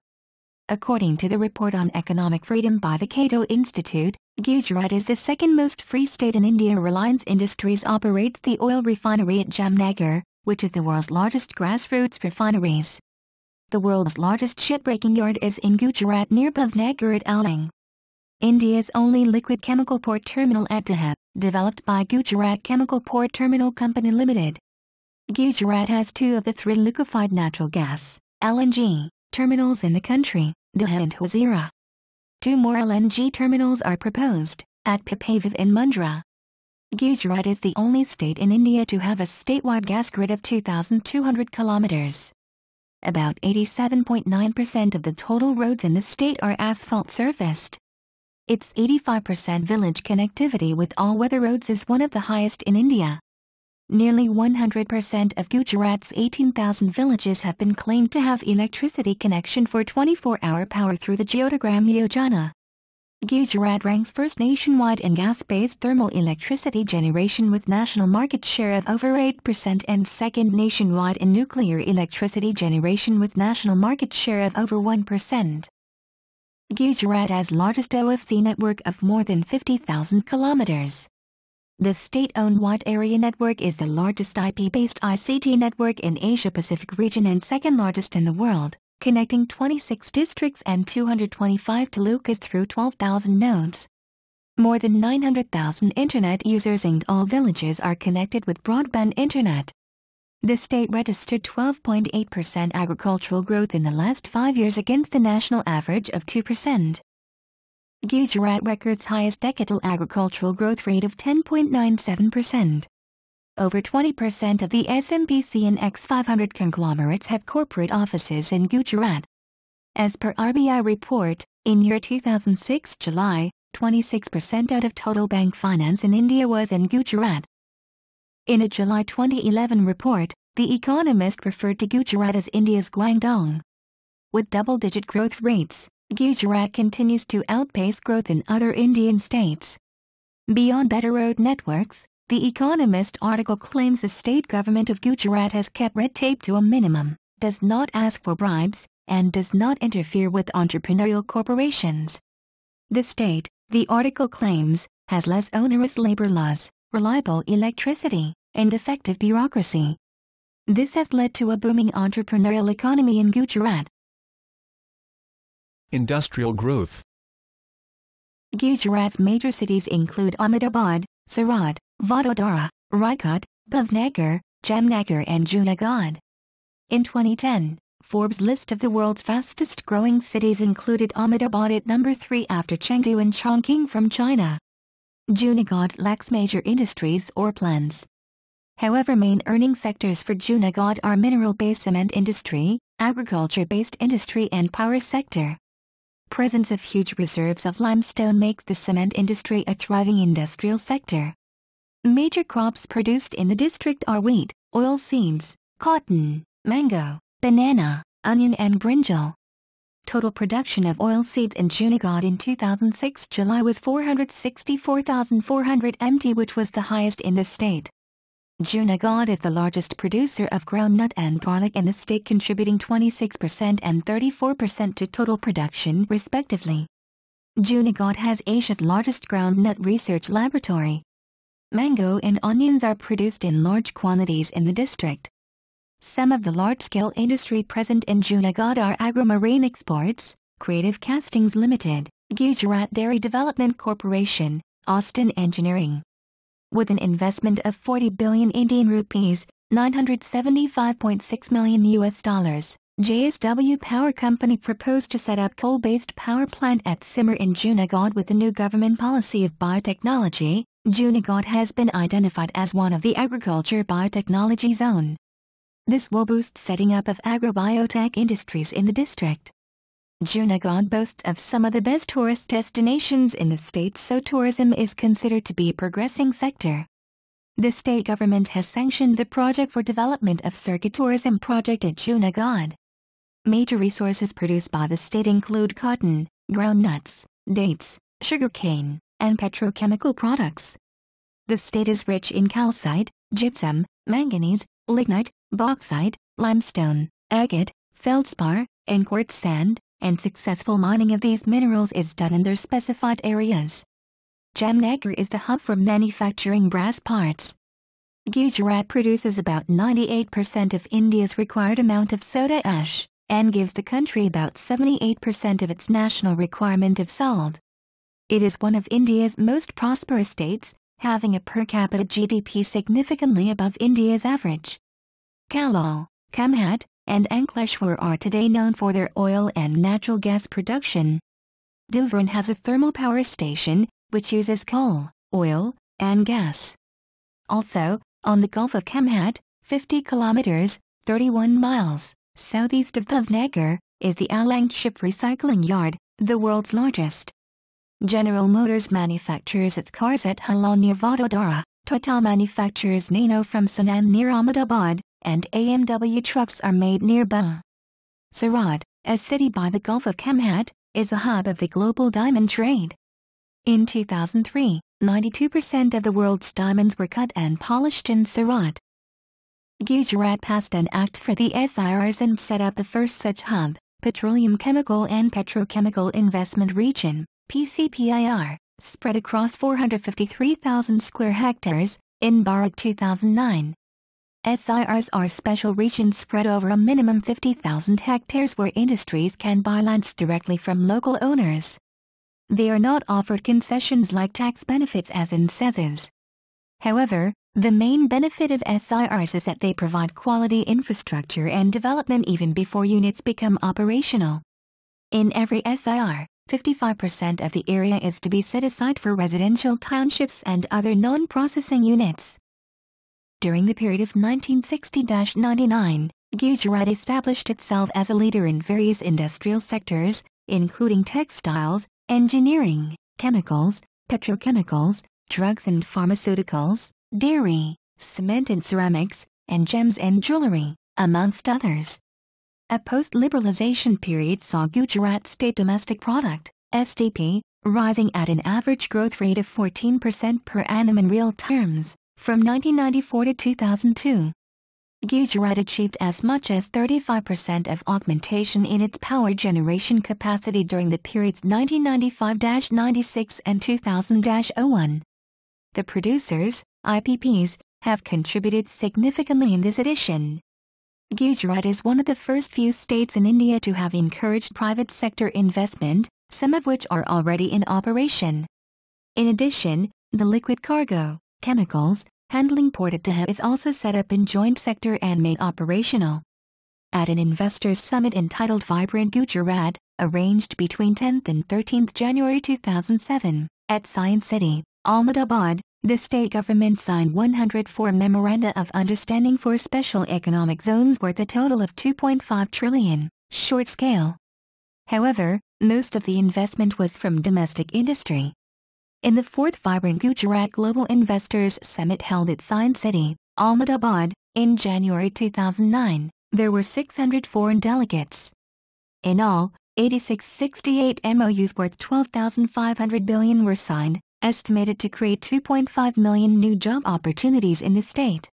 According to the Report on Economic Freedom by the Cato Institute, Gujarat is the second most free state in India. Reliance Industries operates the oil refinery at Jamnagar, which is the world's largest grassroots refineries. The world's largest shipbreaking yard is in Gujarat near Bhavnagar at Alang. India's only liquid chemical port terminal at Dahab, developed by Gujarat Chemical Port Terminal Company Limited. Gujarat has 2 of the 3 liquefied natural gas (LNG) terminals in the country, Dahab and Hazira. 2 more LNG terminals are proposed, at Pipavav and Mundra. Gujarat is the only state in India to have a statewide gas grid of 2,200 kilometers. About 87.9% of the total roads in the state are asphalt surfaced. Its 85% village connectivity with all-weather roads is one of the highest in India. Nearly 100% of Gujarat's 18,000 villages have been claimed to have electricity connection for 24-hour power through the Jyotigram Yojana. Gujarat ranks first nationwide in gas-based thermal electricity generation with national market share of over 8% and second nationwide in nuclear electricity generation with national market share of over 1%. Gujarat has largest OFC network of more than 50,000 kilometers. The state-owned wide area network is the largest IP-based ICT network in Asia-Pacific region and second largest in the world, connecting 26 districts and 225 talukas through 12,000 nodes. More than 900,000 internet users and all villages are connected with broadband internet. The state registered 12.8% agricultural growth in the last 5 years against the national average of 2%. Gujarat records highest decadal agricultural growth rate of 10.97%. Over 20% of the SMPC and X500 conglomerates have corporate offices in Gujarat. As per RBI report, in year 2006 July, 26% out of total bank finance in India was in Gujarat. In a July 2011 report, The Economist referred to Gujarat as India's Guangdong. With double-digit growth rates, Gujarat continues to outpace growth in other Indian states. Beyond better road networks, The Economist article claims the state government of Gujarat has kept red tape to a minimum, does not ask for bribes, and does not interfere with entrepreneurial corporations. The state, the article claims, has less onerous labor laws, reliable electricity, and effective bureaucracy. This has led to a booming entrepreneurial economy in Gujarat. Industrial growth. Gujarat's major cities include Ahmedabad, Surat, Vadodara, Raigad, Bhavnagar, Jamnagar and Junagadh. In 2010, Forbes' list of the world's fastest growing cities included Ahmedabad at number 3 after Chengdu and Chongqing from China. Junagadh lacks major industries or plants. However, main earning sectors for Junagadh are mineral-based cement industry, agriculture-based industry and power sector. Presence of huge reserves of limestone makes the cement industry a thriving industrial sector. Major crops produced in the district are wheat, oilseeds, cotton, mango, banana, onion and brinjal. Total production of oilseeds in Junagadh in 2006 July was 464,400 mt, which was the highest in the state. Junagadh is the largest producer of groundnut and garlic in the state, contributing 26% and 34% to total production respectively. Junagadh has Asia's largest groundnut research laboratory. Mango and onions are produced in large quantities in the district. Some of the large-scale industry present in Junagadh are Agro-Marine Exports, Creative Castings Limited, Gujarat Dairy Development Corporation, Austin Engineering. With an investment of 40 billion Indian rupees, $975.6 million, JSW Power Company proposed to set up coal-based power plant at Simmer in Junagadh. With the new government policy of biotechnology, Junagadh has been identified as one of the agriculture biotechnology zone. This will boost setting up of agro-biotech industries in the district. Junagadh boasts of some of the best tourist destinations in the state, so tourism is considered to be a progressing sector. The state government has sanctioned the project for development of circuit tourism project at Junagadh. Major resources produced by the state include cotton, groundnuts, dates, sugarcane, and petrochemical products. The state is rich in calcite, gypsum, manganese, lignite, bauxite, limestone, agate, feldspar, and quartz sand, and successful mining of these minerals is done in their specified areas. Jamnagar is the hub for manufacturing brass parts. Gujarat produces about 98% of India's required amount of soda ash, and gives the country about 78% of its national requirement of salt. It is one of India's most prosperous states, having a per capita GDP significantly above India's average. Lothal, Khambhat, and Ankleshwar are today known for their oil and natural gas production. Dholavira has a thermal power station, which uses coal, oil, and gas. Also, on the Gulf of Khambhat, 50 kilometers, 31 miles, southeast of Bhavnagar, is the Alang Ship Recycling Yard, the world's largest. General Motors manufactures its cars at Halol near Vadodara, Total manufactures Nano from Sanand near Ahmedabad, and AMW trucks are made nearby. Surat, a city by the Gulf of Khambhat, is a hub of the global diamond trade. In 2003, 92% of the world's diamonds were cut and polished in Surat. Gujarat passed an act for the SIRs and set up the first such hub, Petroleum Chemical and Petrochemical Investment Region, PCPIR, spread across 453,000 square hectares, in Bharuch 2009. SIRs are special regions spread over a minimum 50,000 hectares where industries can buy lands directly from local owners. They are not offered concessions like tax benefits as in SEZs. However, the main benefit of SIRs is that they provide quality infrastructure and development even before units become operational. In every SIR, 55% of the area is to be set aside for residential townships and other non-processing units. During the period of 1960-99, Gujarat established itself as a leader in various industrial sectors, including textiles, engineering, chemicals, petrochemicals, drugs and pharmaceuticals, dairy, cement and ceramics, and gems and jewelry, amongst others. A post-liberalization period saw Gujarat's state domestic product, SDP, rising at an average growth rate of 14% per annum in real terms, from 1994 to 2002. Gujarat achieved as much as 35% of augmentation in its power generation capacity during the periods 1995-96 and 2000-01. The producers, IPPs, have contributed significantly in this addition. Gujarat is one of the first few states in India to have encouraged private sector investment, some of which are already in operation. In addition, the liquid cargo, chemicals, handling port at Dahab is also set up in joint sector and made operational. At an investors' summit entitled Vibrant Gujarat, arranged between 10th and 13th January 2007, at Science City, Ahmedabad, the state government signed 104 Memoranda of Understanding for special economic zones worth a total of 2.5 trillion, short scale. However, most of the investment was from domestic industry. In the 4th Vibrant Gujarat Global Investors Summit held at Science City, Ahmedabad, in January 2009, there were 600 foreign delegates. In all, 8668 MOUs worth 12,500 billion were signed, estimated to create 2.5 million new job opportunities in the state.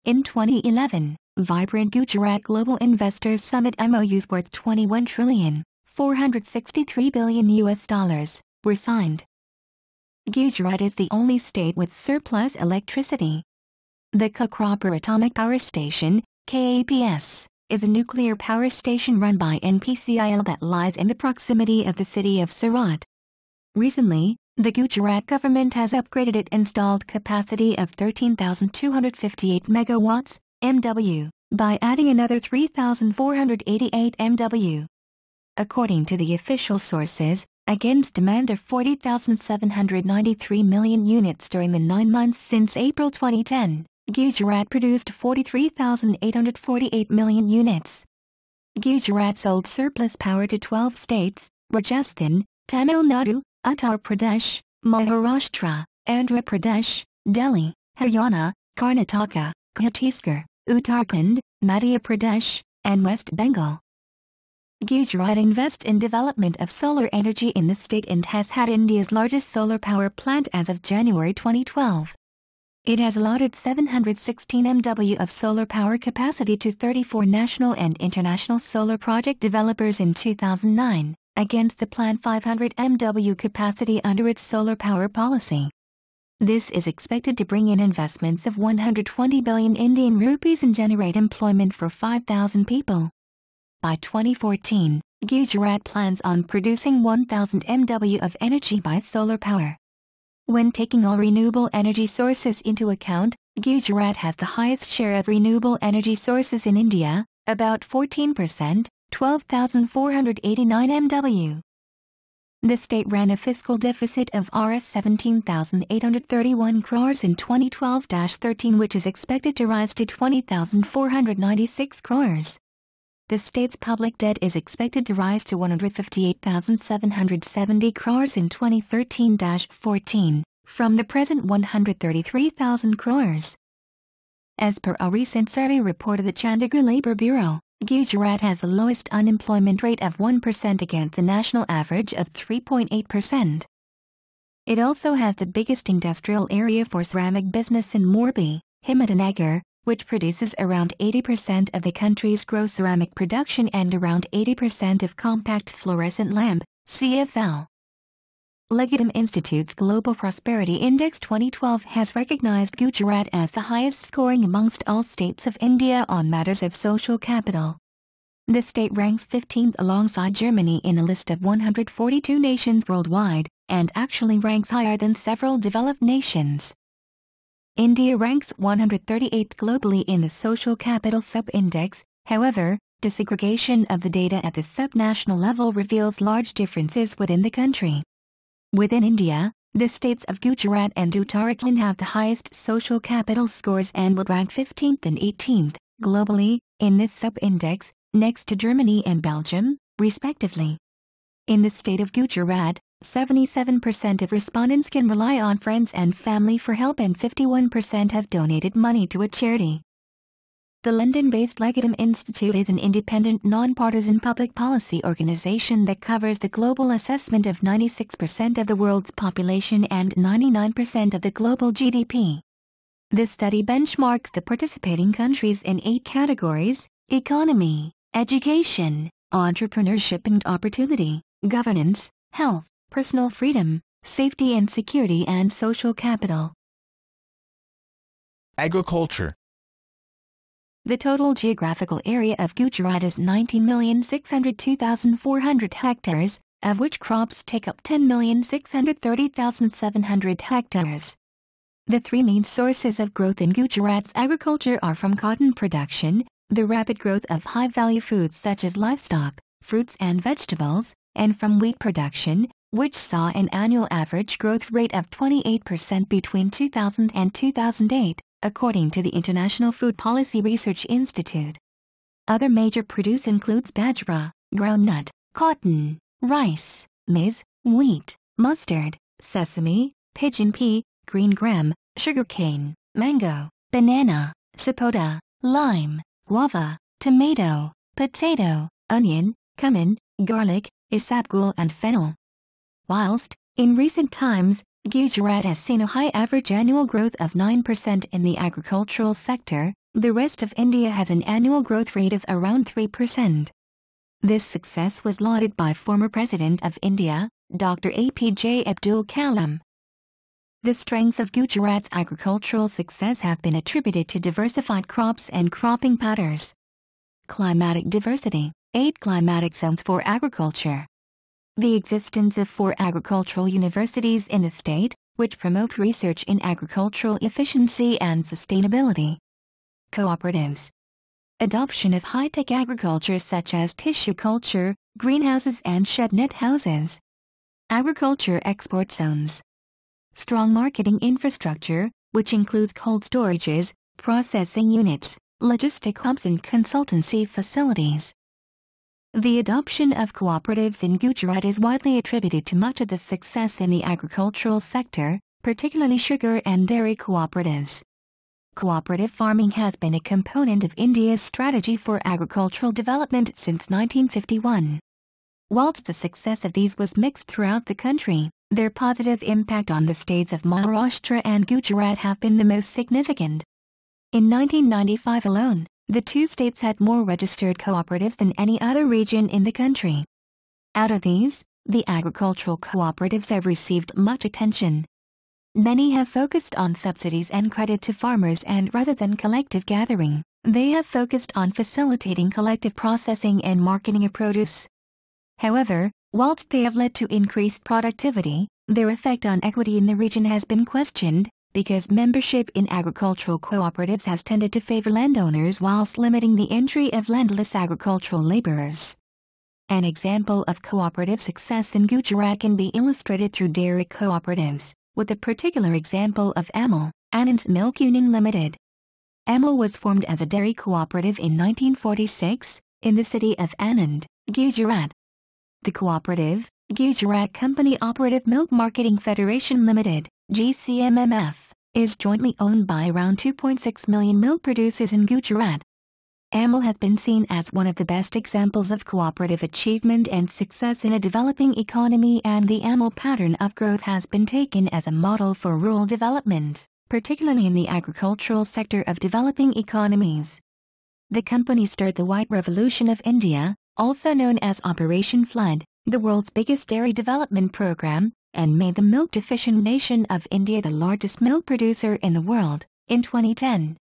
In 2011, Vibrant Gujarat Global Investors Summit MOUs worth 21 trillion, 463 billion US dollars, were signed. Gujarat is the only state with surplus electricity. The Kathiawar Atomic Power Station, KAPS, is a nuclear power station run by NPCIL that lies in the proximity of the city of Surat. Recently, the Gujarat government has upgraded its installed capacity of 13,258 megawatts, MW, by adding another 3,488 MW. According to the official sources, against demand of 40,793 million units during the 9 months since April 2010, Gujarat produced 43,848 million units. Gujarat sold surplus power to 12 states, Rajasthan, Tamil Nadu, Uttar Pradesh, Maharashtra, Andhra Pradesh, Delhi, Haryana, Karnataka, Chhattisgarh, Uttarakhand, Madhya Pradesh, and West Bengal. Gujarat invests in development of solar energy in the state and has had India's largest solar power plant as of January 2012. It has allotted 716 MW of solar power capacity to 34 national and international solar project developers in 2009, against the planned 500 MW capacity under its solar power policy. This is expected to bring in investments of 120 billion Indian rupees and generate employment for 5,000 people. By 2014, Gujarat plans on producing 1,000 MW of energy by solar power. When taking all renewable energy sources into account, Gujarat has the highest share of renewable energy sources in India, about 14%, 12,489 MW. The state ran a fiscal deficit of Rs 17,831 crores in 2012-13, which is expected to rise to 20,496 crores. The state's public debt is expected to rise to 158,770 crores in 2013-14, from the present 133,000 crores. As per a recent survey report of the Chandigarh Labour Bureau, Gujarat has the lowest unemployment rate of 1% against the national average of 3.8%. It also has the biggest industrial area for ceramic business in Morbi, Ahmedabad, which produces around 80% of the country's gross ceramic production and around 80% of compact fluorescent lamp, CFL. Legatum Institute's Global Prosperity Index 2012 has recognized Gujarat as the highest scoring amongst all states of India on matters of social capital. The state ranks 15th alongside Germany in a list of 142 nations worldwide, and actually ranks higher than several developed nations. India ranks 138th globally in the Social Capital Sub-Index. However, disaggregation of the data at the sub-national level reveals large differences within the country. Within India, the states of Gujarat and Uttarakhand have the highest social capital scores and would rank 15th and 18th, globally, in this sub-index, next to Germany and Belgium, respectively. In the state of Gujarat, 77% of respondents can rely on friends and family for help, and 51% have donated money to a charity. The London-based Legatum Institute is an independent, non-partisan public policy organization that covers the global assessment of 96% of the world's population and 99% of the global GDP. This study benchmarks the participating countries in 8 categories: economy, education, entrepreneurship and opportunity, governance, health, personal freedom, safety and security, and social capital. Agriculture. The total geographical area of Gujarat is 19,602,400 hectares, of which crops take up 10,630,700 hectares. The 3 main sources of growth in Gujarat's agriculture are from cotton production, the rapid growth of high-value foods such as livestock, fruits and vegetables, and from wheat production, which saw an annual average growth rate of 28% between 2000 and 2008, according to the International Food Policy Research Institute. Other major produce includes bajra, groundnut, cotton, rice, maize, wheat, mustard, sesame, pigeon pea, green gram, sugarcane, mango, banana, sapota, lime, guava, tomato, potato, onion, cumin, garlic, isabgol and fennel. Whilst, in recent times, Gujarat has seen a high average annual growth of 9% in the agricultural sector, the rest of India has an annual growth rate of around 3%. This success was lauded by former President of India, Dr. APJ Abdul Kalam. The strengths of Gujarat's agricultural success have been attributed to diversified crops and cropping patterns. Climatic diversity, 8 climatic zones for agriculture. The existence of 4 agricultural universities in the state, which promote research in agricultural efficiency and sustainability. Cooperatives. Adoption of high-tech agriculture such as tissue culture, greenhouses and shed net houses. Agriculture export zones. Strong marketing infrastructure, which includes cold storages, processing units, logistic hubs and consultancy facilities. The adoption of cooperatives in Gujarat is widely attributed to much of the success in the agricultural sector, particularly sugar and dairy cooperatives. Cooperative farming has been a component of India's strategy for agricultural development since 1951. Whilst the success of these was mixed throughout the country, Their positive impact on the states of Maharashtra and Gujarat have been the most significant. In 1995 alone, the two states had more registered cooperatives than any other region in the country. Out of these, the agricultural cooperatives have received much attention. Many have focused on subsidies and credit to farmers, and rather than collective gathering, they have focused on facilitating collective processing and marketing of produce. However, whilst they have led to increased productivity, their effect on equity in the region has been questioned, because membership in agricultural cooperatives has tended to favor landowners whilst limiting the entry of landless agricultural laborers. An example of cooperative success in Gujarat can be illustrated through dairy cooperatives, with a particular example of Amul, Anand Milk Union Limited. Amul was formed as a dairy cooperative in 1946, in the city of Anand, Gujarat. The cooperative, Gujarat Company Operative Milk Marketing Federation Limited, GCMMF, is jointly owned by around 2.6 million milk producers in Gujarat. Amul has been seen as one of the best examples of cooperative achievement and success in a developing economy, and the Amul pattern of growth has been taken as a model for rural development, particularly in the agricultural sector of developing economies. The company stirred the White Revolution of India, also known as Operation Flood, the world's biggest dairy development program, and made the milk-deficient nation of India the largest milk producer in the world, in 2010.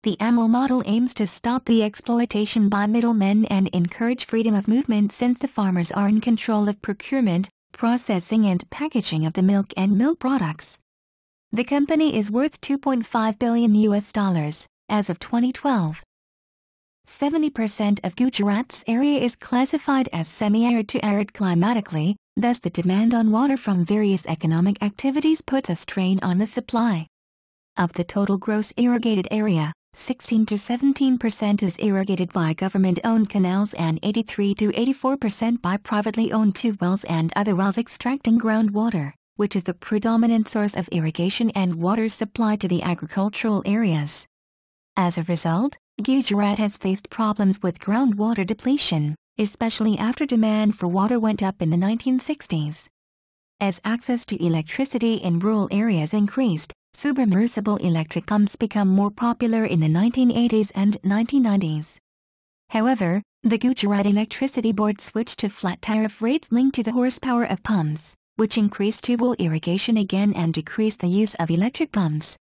The Amul model aims to stop the exploitation by middlemen and encourage freedom of movement, since the farmers are in control of procurement, processing and packaging of the milk and milk products. The company is worth $2.5 billion as of 2012. 70% of Gujarat's area is classified as semi-arid to arid climatically, thus the demand on water from various economic activities puts a strain on the supply. Of the total gross irrigated area, 16 to 17% is irrigated by government-owned canals and 83 to 84% by privately owned tube wells and other wells extracting groundwater, which is the predominant source of irrigation and water supply to the agricultural areas. As a result, Gujarat has faced problems with groundwater depletion, especially after demand for water went up in the 1960s. As access to electricity in rural areas increased, submersible electric pumps become more popular in the 1980s and 1990s. However, the Gujarat Electricity Board switched to flat tariff rates linked to the horsepower of pumps, which increased tubewell irrigation again and decreased the use of electric pumps.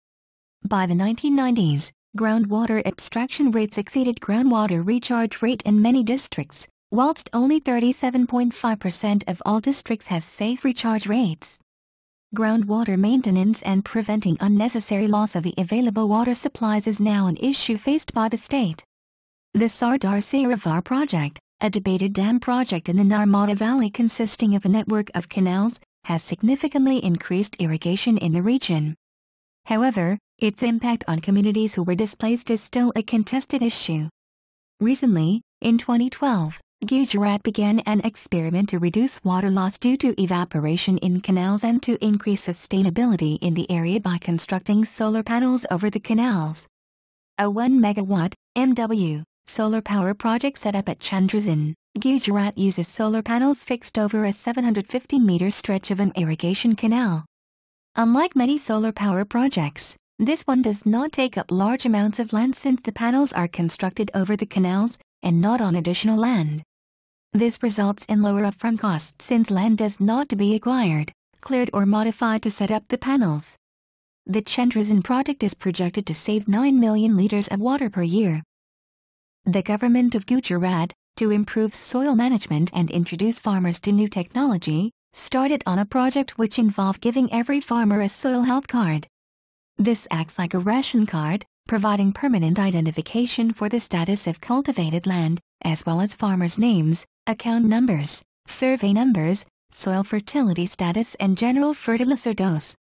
By the 1990s, groundwater abstraction rates exceeded groundwater recharge rate in many districts, whilst only 37.5% of all districts has safe recharge rates. Groundwater maintenance and preventing unnecessary loss of the available water supplies is now an issue faced by the state. The Sardar Sarovar project, a debated dam project in the Narmada Valley consisting of a network of canals, has significantly increased irrigation in the region. However, its impact on communities who were displaced is still a contested issue. Recently, in 2012, Gujarat began an experiment to reduce water loss due to evaporation in canals and to increase sustainability in the area by constructing solar panels over the canals. A 1 megawatt (MW) solar power project set up at Chandrasan, Gujarat uses solar panels fixed over a 750-meter stretch of an irrigation canal. Unlike many solar power projects, this one does not take up large amounts of land since the panels are constructed over the canals and not on additional land. This results in lower upfront costs since land does not to be acquired, cleared or modified to set up the panels. The Chandrasan project is projected to save 9 million liters of water per year. The Government of Gujarat, to improve soil management and introduce farmers to new technology, started on a project which involved giving every farmer a soil health card. This acts like a ration card, providing permanent identification for the status of cultivated land, as well as farmers' names, account numbers, survey numbers, soil fertility status and general fertilizer dose.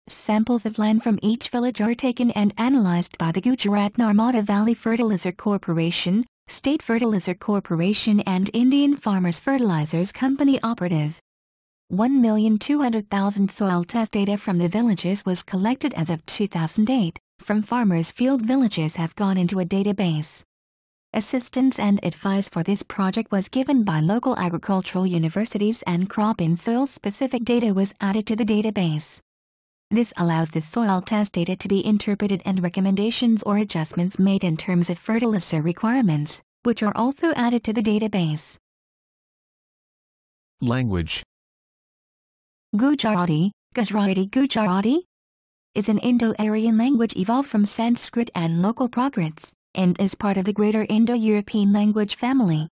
Samples of land from each village are taken and analyzed by the Gujarat Narmada Valley Fertilizer Corporation, State Fertilizer Corporation and Indian Farmers Fertilizers Company Operative. 1,200,000 soil test data from the villages was collected as of 2008, from farmers' field villages have gone into a database. Assistance and advice for this project was given by local agricultural universities, and crop and soil-specific data was added to the database. This allows the soil test data to be interpreted and recommendations or adjustments made in terms of fertilizer requirements, which are also added to the database. Language. Gujarati, Gujarati is an Indo-Aryan language evolved from Sanskrit and local Prakrits, and is part of the greater Indo-European language family.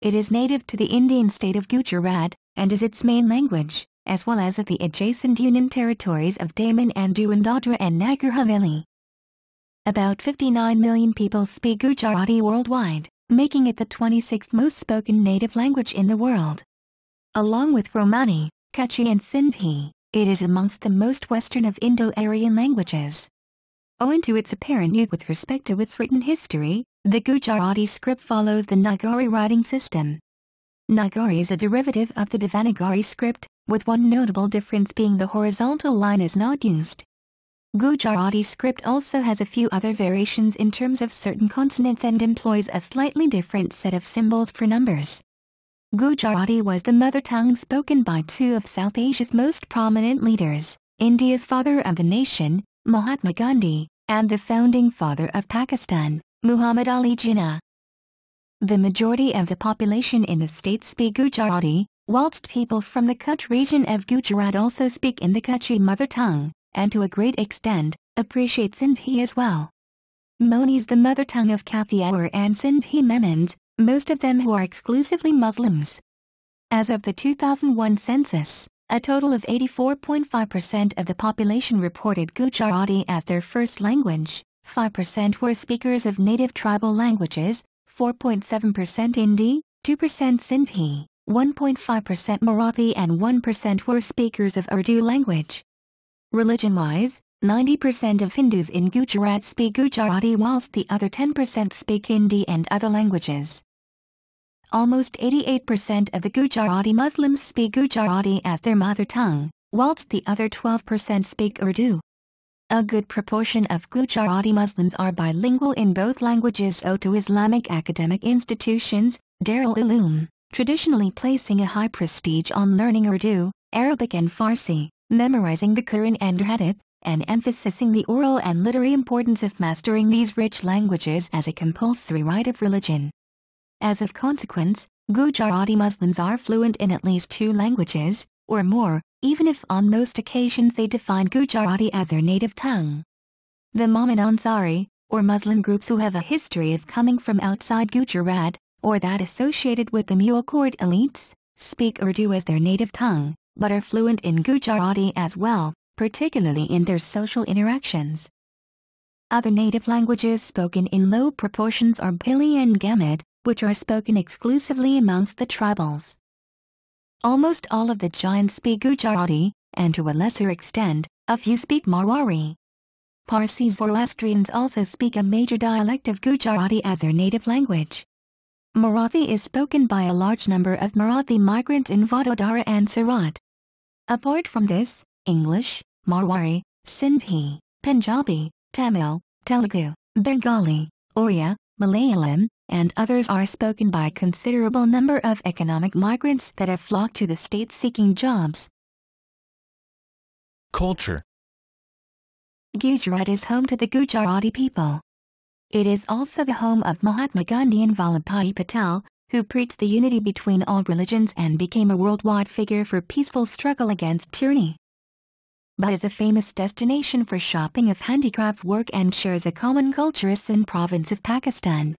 It is native to the Indian state of Gujarat, and is its main language, as well as of the adjacent union territories of Daman and Diu and Dadra and Nagar Haveli. About 59 million people speak Gujarati worldwide, making it the 26th most spoken native language in the world. Along with Romani, Kutchi and Sindhi, it is amongst the most Western of Indo-Aryan languages. Owing to its apparent youth with respect to its written history, the Gujarati script follows the Nagari writing system. Nagari is a derivative of the Devanagari script, with one notable difference being the horizontal line is not used. Gujarati script also has a few other variations in terms of certain consonants and employs a slightly different set of symbols for numbers. Gujarati was the mother tongue spoken by two of South Asia's most prominent leaders, India's father of the nation, Mahatma Gandhi, and the founding father of Pakistan, Muhammad Ali Jinnah. The majority of the population in the state speak Gujarati, whilst people from the Kutch region of Gujarat also speak in the Kutchi mother tongue, and to a great extent, appreciate Sindhi as well. Moni is the mother tongue of Kathiawar and Sindhi Memons, most of them who are exclusively Muslims. As of the 2001 census, a total of 84.5% of the population reported Gujarati as their first language, 5% were speakers of native tribal languages, 4.7% Hindi, 2% Sindhi, 1.5% Marathi and 1% were speakers of Urdu language. Religion-wise, 90% of Hindus in Gujarat speak Gujarati whilst the other 10% speak Hindi and other languages. Almost 88% of the Gujarati Muslims speak Gujarati as their mother tongue, whilst the other 12% speak Urdu. A good proportion of Gujarati Muslims are bilingual in both languages owed to Islamic academic institutions, Darul Uloom, traditionally placing a high prestige on learning Urdu, Arabic and Farsi, memorizing the Quran and Hadith, and emphasizing the oral and literary importance of mastering these rich languages as a compulsory rite of religion. As of consequence, Gujarati Muslims are fluent in at least 2 languages, or more, even if on most occasions they define Gujarati as their native tongue. The Mohammed Ansari, or Muslim groups who have a history of coming from outside Gujarat, or that associated with the mule court elites, speak Urdu as their native tongue, but are fluent in Gujarati as well, particularly in their social interactions. Other native languages spoken in low proportions are Pali and Gamut, which are spoken exclusively amongst the tribals. Almost all of the Jains speak Gujarati, and to a lesser extent, a few speak Marwari. Parsi Zoroastrians also speak a major dialect of Gujarati as their native language. Marathi is spoken by a large number of Marathi migrants in Vadodara and Surat. Apart from this, English, Marwari, Sindhi, Punjabi, Tamil, Telugu, Bengali, Oriya, Malayalam, and others are spoken by a considerable number of economic migrants that have flocked to the state seeking jobs. Culture. Gujarat is home to the Gujarati people. It is also the home of Mahatma Gandhi and Vallabhbhai Patel, who preached the unity between all religions and became a worldwide figure for peaceful struggle against tyranny. But is a famous destination for shopping of handicraft work and shares a common culture as Sindh province of Pakistan.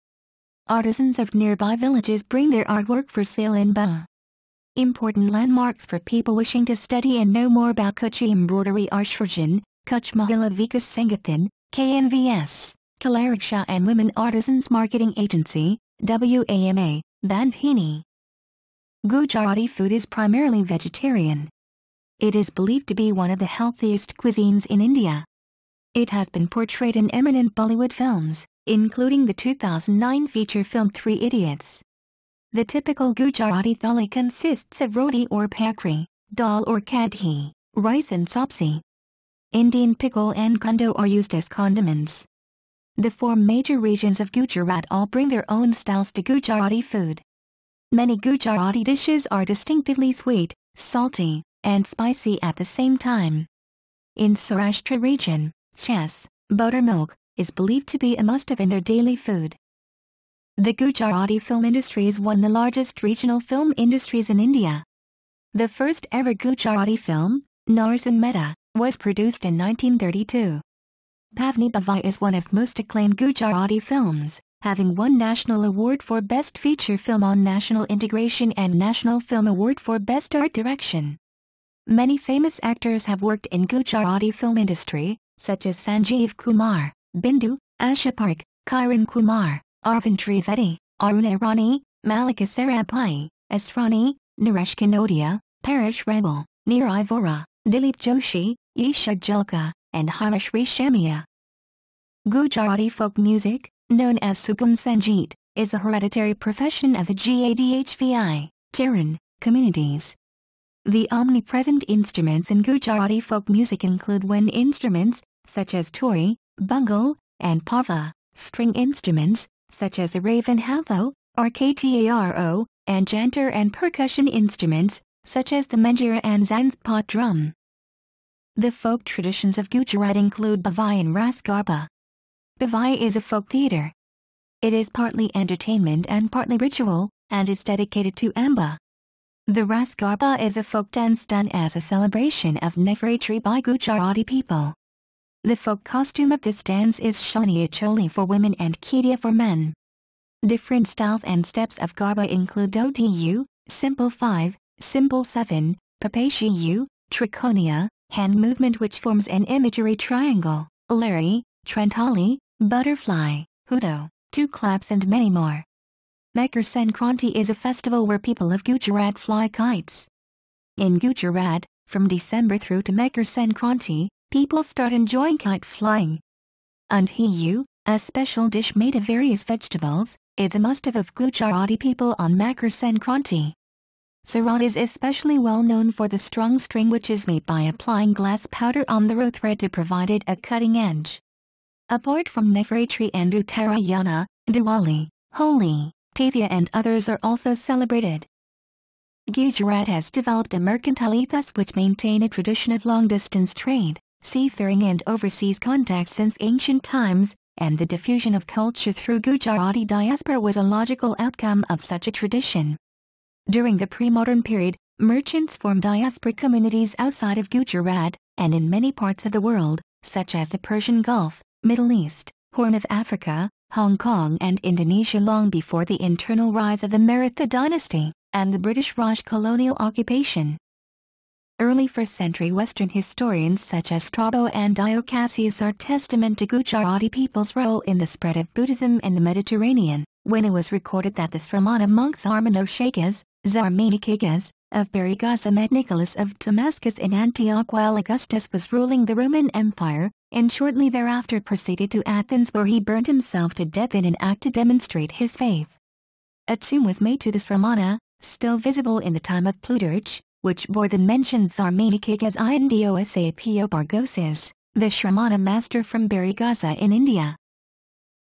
Artisans of nearby villages bring their artwork for sale in Bharuch. Important landmarks for people wishing to study and know more about Kutchi embroidery are Shrjan, Kutch Mahila Vikas Sangathan, KNVS, Kalariksha and Women Artisans Marketing Agency, WAMA, Bandhini. Gujarati food is primarily vegetarian. It is believed to be one of the healthiest cuisines in India. It has been portrayed in eminent Bollywood films, including the 2009 feature film 3 Idiots. The typical Gujarati thali consists of roti or bhakri, dal or kadhi, rice and sabzi. Indian pickle and kundo are used as condiments. The four major regions of Gujarat all bring their own styles to Gujarati food. Many Gujarati dishes are distinctively sweet, salty, and spicy at the same time. In Saurashtra region, chess, buttermilk, is believed to be a must-have in their daily food. The Gujarati film industry is one of the largest regional film industries in India. The first ever Gujarati film, Narsan Mehta, was produced in 1932. Pavni Bhavai is one of most acclaimed Gujarati films, having won National Award for Best Feature Film on National Integration and National Film Award for Best Art Direction. Many famous actors have worked in Gujarati film industry, such as Sanjeev Kumar, Bindu, Asha Parikh, Kiran Kumar, Arvind Trivedi, Aruna Rani, Malika Sarabhai, S. Rani, Naresh Kanodia, Paresh Rebel, Neerai Vora, Dilip Joshi, Isha Julka, and Harish Reshamia. Gujarati folk music, known as Sugam Sangeet, is a hereditary profession of the Gadhvi, Taran, communities. The omnipresent instruments in Gujarati folk music include wind instruments, such as tori, bungal, and pava, string instruments, such as the raven hatho, or ktaro, and jantar and percussion instruments, such as the manjira and zanspot drum. The folk traditions of Gujarat include Bhavai and Ras Garba. Bhavai is a folk theatre. It is partly entertainment and partly ritual, and is dedicated to Amba. The Ras Garba is a folk dance done as a celebration of Navratri by Gujarati people. The folk costume of this dance is Chaniya Choli for women and Kedia for men. Different styles and steps of Garba include Dotiyu, Simple 5, Simple 7, Papashiyu, Triconia, hand movement which forms an imagery triangle, Lari, Trentali, butterfly, Hudo, two claps and many more. Makar Sankranti is a festival where people of Gujarat fly kites. In Gujarat, from December through to Makar Sankranti, people start enjoying kite flying. Undhiyu, a special dish made of various vegetables, is a must-have of Gujarati people on Makar Sankranti. Sarat is especially well known for the strung string which is made by applying glass powder on the row thread to provide it a cutting edge. Apart from Navratri and Uttarayana, Diwali, Holi, Tathya and others are also celebrated. Gujarat has developed a mercantile ethos which maintain a tradition of long-distance trade, seafaring and overseas contacts since ancient times, and the diffusion of culture through Gujarati diaspora was a logical outcome of such a tradition. During the pre-modern period, merchants formed diaspora communities outside of Gujarat, and in many parts of the world, such as the Persian Gulf, Middle East, Horn of Africa, Hong Kong and Indonesia long before the internal rise of the Maratha dynasty, and the British Raj colonial occupation. Early 1st century Western historians such as Strabo and Dio Cassius are testament to Gujarati people's role in the spread of Buddhism in the Mediterranean, when it was recorded that the Sramana monks Armanoshakas, Zarmanikigas, of Barigaza met Nicholas of Damascus in Antioch while Augustus was ruling the Roman Empire, and shortly thereafter proceeded to Athens where he burned himself to death in an act to demonstrate his faith. A tomb was made to the Sramana, still visible in the time of Plutarch, which bore the mentioned Zarmanikigas Indo Bargoses, the Shramana master from Barigaza in India.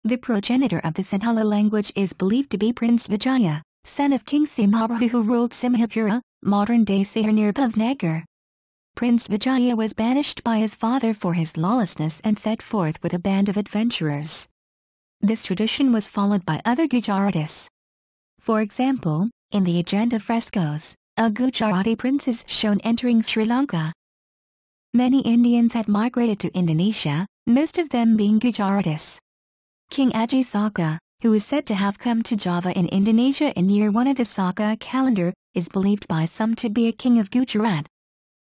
The progenitor of the Sinhala language is believed to be Prince Vijaya, son of King Simhabhadra who ruled Simhapura, modern-day Sahar near Bhavnagar. Prince Vijaya was banished by his father for his lawlessness and set forth with a band of adventurers. This tradition was followed by other Gujaratis. For example, in the Ajanta frescoes, a Gujarati prince is shown entering Sri Lanka. Many Indians had migrated to Indonesia, most of them being Gujaratis. King Aji Saka, who is said to have come to Java in Indonesia in year 1 of the Saka calendar, is believed by some to be a king of Gujarat.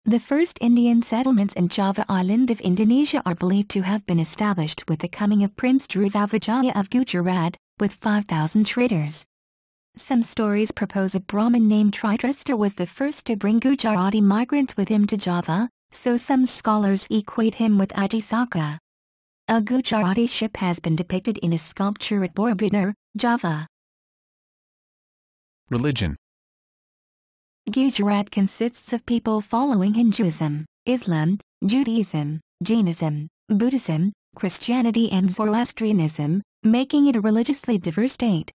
The first Indian settlements in Java Island of Indonesia are believed to have been established with the coming of Prince Druvavijaya of Gujarat, with 5,000 traders. Some stories propose a Brahmin named Tridrasta was the first to bring Gujarati migrants with him to Java, so some scholars equate him with Aji Saka. A Gujarati ship has been depicted in a sculpture at Borobudur, Java. Religion. Gujarat consists of people following Hinduism, Islam, Judaism, Jainism, Buddhism, Christianity and Zoroastrianism, making it a religiously diverse state.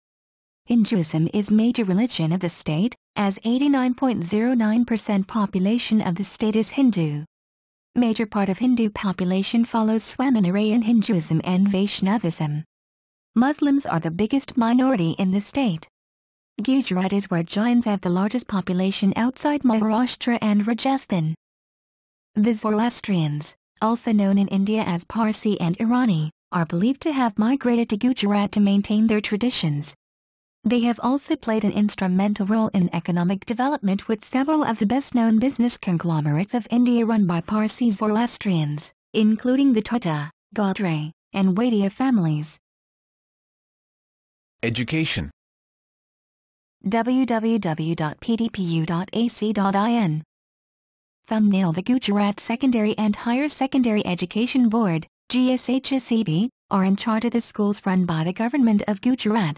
Hinduism is major religion of the state, as 89.09% population of the state is Hindu. Major part of Hindu population follows Swaminarayan Hinduism and Vaishnavism. Muslims are the biggest minority in the state. Gujarat is where Jains have the largest population outside Maharashtra and Rajasthan. The Zoroastrians, also known in India as Parsi and Irani, are believed to have migrated to Gujarat to maintain their traditions. They have also played an instrumental role in economic development, with several of the best-known business conglomerates of India run by Parsi Zoroastrians, including the Tata, Godrej, and Wadia families. Education. www.pdpu.ac.in. Thumbnail. The Gujarat Secondary and Higher Secondary Education Board, GSHSEB, are in charge of the schools run by the Government of Gujarat.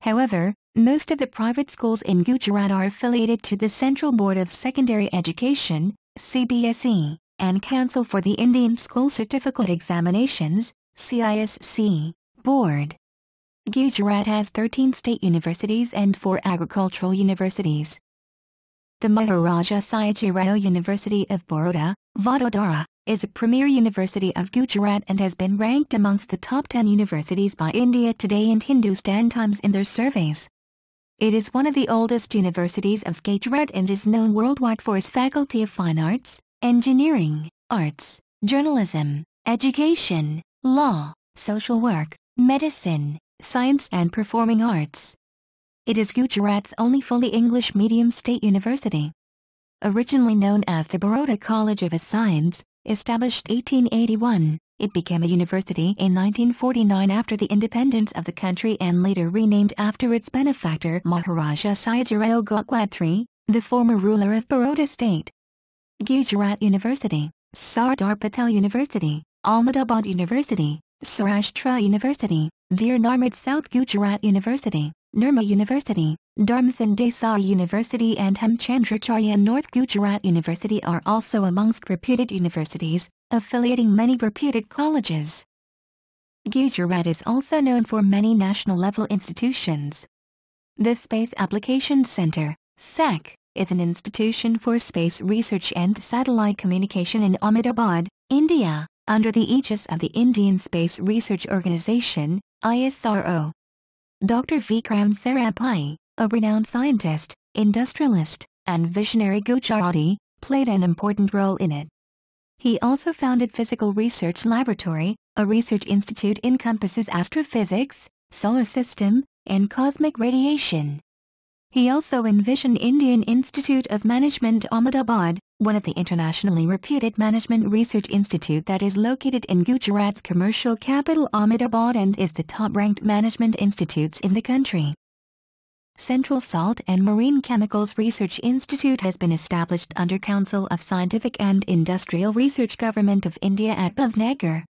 However, most of the private schools in Gujarat are affiliated to the Central Board of Secondary Education, CBSE, and Council for the Indian School Certificate Examinations, CISC, Board. Gujarat has 13 state universities and 4 agricultural universities. The Maharaja Sayajirao University of Baroda, Vadodara, is a premier university of Gujarat and has been ranked amongst the top 10 universities by India Today and Hindustan Times in their surveys. It is one of the oldest universities of Gujarat and is known worldwide for its Faculty of Fine Arts, Engineering, Arts, Journalism, Education, Law, Social Work, Medicine, Science and Performing Arts. It is Gujarat's only fully English medium state university. Originally known as the Baroda College of Science, established 1881, it became a university in 1949 after the independence of the country and later renamed after its benefactor Maharaja Sayajirao Gaukwad III, the former ruler of Baroda state. Gujarat University, Sardar Patel University, Ahmedabad University, Saurashtra University, Veer Narmad South Gujarat University, Nirma University, Dharmsingh Desai University and Hemchandracharya North Gujarat University are also amongst reputed universities, affiliating many reputed colleges. Gujarat is also known for many national-level institutions. The Space Applications Centre, SAC, is an institution for space research and satellite communication in Ahmedabad, India, under the aegis of the Indian Space Research Organisation, ISRO. Dr. Vikram Sarabhai, a renowned scientist, industrialist, and visionary Gujarati, played an important role in it. He also founded Physical Research Laboratory, a research institute encompasses astrophysics, solar system, and cosmic radiation. He also envisioned Indian Institute of Management Ahmedabad, one of the internationally reputed management research institute that is located in Gujarat's commercial capital Ahmedabad and is the top-ranked management institutes in the country. Central Salt and Marine Chemicals Research Institute has been established under Council of Scientific and Industrial Research Government of India at Bhavnagar.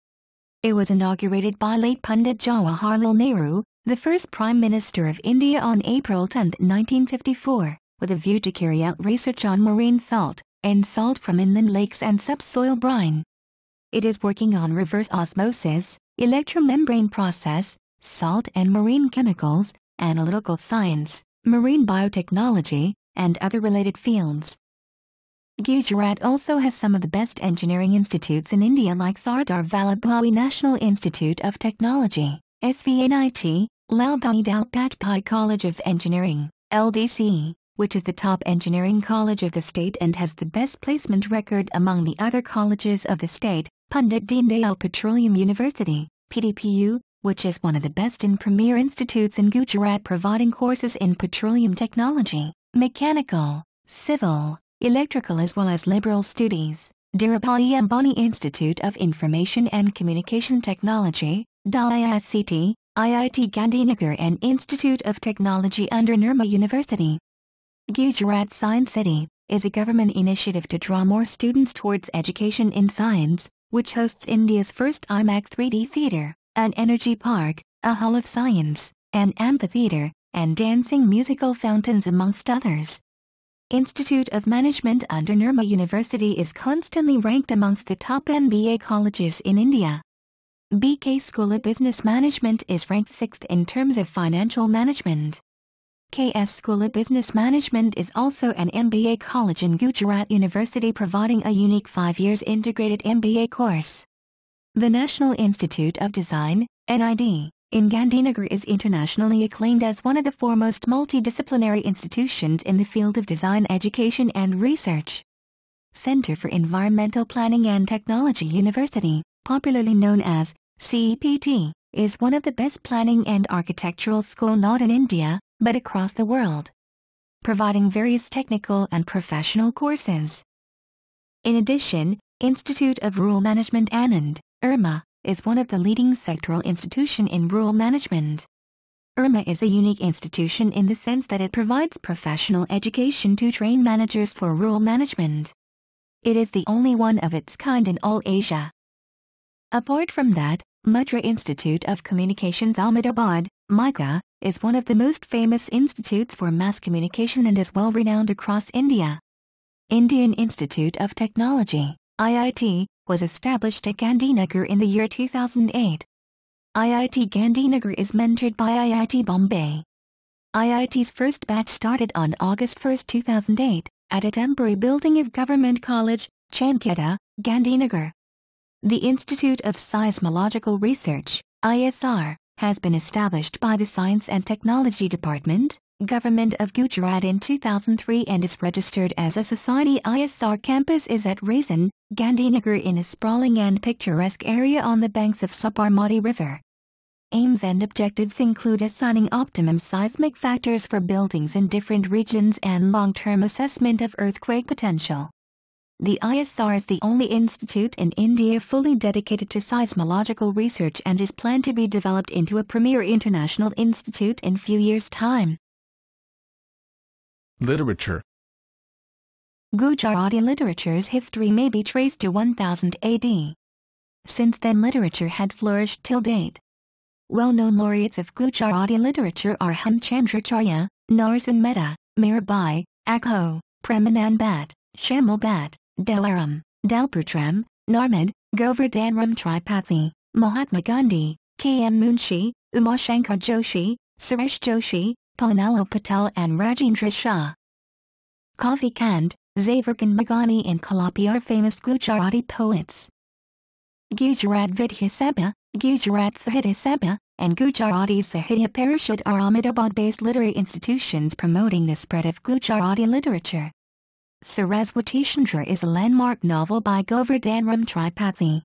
It was inaugurated by late Pandit Jawaharlal Nehru, the first Prime Minister of India on April 10, 1954, with a view to carry out research on marine salt, and salt from inland lakes and subsoil brine. It is working on reverse osmosis, electromembrane process, salt and marine chemicals, analytical science, marine biotechnology, and other related fields. Gujarat also has some of the best engineering institutes in India like Sardar Vallabhbhai National Institute of Technology, SVNIT, Lal Bani Dalpatbhai College of Engineering, LDC, which is the top engineering college of the state and has the best placement record among the other colleges of the state, Pandit Deendayal Petroleum University, PDPU, which is one of the best and premier institutes in Gujarat providing courses in petroleum technology, mechanical, civil, electrical as well as liberal studies, Dhirubhai Ambani Institute of Information and Communication Technology, DIICT, IIT Gandhinagar and Institute of Technology under Nirma University. Gujarat Science City is a government initiative to draw more students towards education in science, which hosts India's first IMAX 3D theater, an energy park, a hall of science, an amphitheater, and dancing musical fountains amongst others. Institute of Management under Nirma University is constantly ranked amongst the top MBA colleges in India. BK School of Business Management is ranked 6th in terms of financial management. KS School of Business Management is also an MBA college in Gujarat University providing a unique 5 years integrated MBA course. The National Institute of Design, NID, in Gandhinagar is internationally acclaimed as one of the foremost multidisciplinary institutions in the field of design education and research. Center for Environmental Planning and Technology University, popularly known as CEPT, is one of the best planning and architectural schools not in India, but across the world, providing various technical and professional courses. In addition, Institute of Rural Management Anand, IRMA, is one of the leading sectoral institutions in rural management. IRMA is a unique institution in the sense that it provides professional education to train managers for rural management. It is the only one of its kind in all Asia. Apart from that, Madras Institute of Communications Ahmedabad, MICA, is one of the most famous institutes for mass communication and is well renowned across India. Indian Institute of Technology, IIT, was established at Gandhinagar in the year 2008. IIT Gandhinagar is mentored by IIT Bombay. IIT's first batch started on August 1, 2008, at a temporary building of Government College, Chanketa, Gandhinagar. The Institute of Seismological Research, ISR, has been established by the Science and Technology Department, Government of Gujarat in 2003 and is registered as a society. ISR campus is at Raisin, Gandhinagar in a sprawling and picturesque area on the banks of Sabarmati River. Aims and objectives include assigning optimum seismic factors for buildings in different regions and long-term assessment of earthquake potential. The ISR is the only institute in India fully dedicated to seismological research and is planned to be developed into a premier international institute in few years' time. Literature. Gujarati literature's history may be traced to 1000 AD. Since then literature had flourished till date. Well-known laureates of Gujarati literature are Hemchandracharya, Narasimha Mehta, Mirabai, Akho, Premanand, Shamal Bhatt, Dalaram, Dalputram, Narmad, Govardhan Tripathi, Mahatma Gandhi, K.M. Munshi, Umashankar Joshi, Suresh Joshi, Poonala Patel and Rajendra Shah. Kavi Kant, Zaverkan Magani and Kalapi are famous Gujarati poets. Gujarat Vidya Sabha, Gujarat Sahitya Sabha, and Gujarati Sahitya Parishad are Ahmedabad-based literary institutions promoting the spread of Gujarati literature. Saraswati Chandra is a landmark novel by Govardhan Tripathi.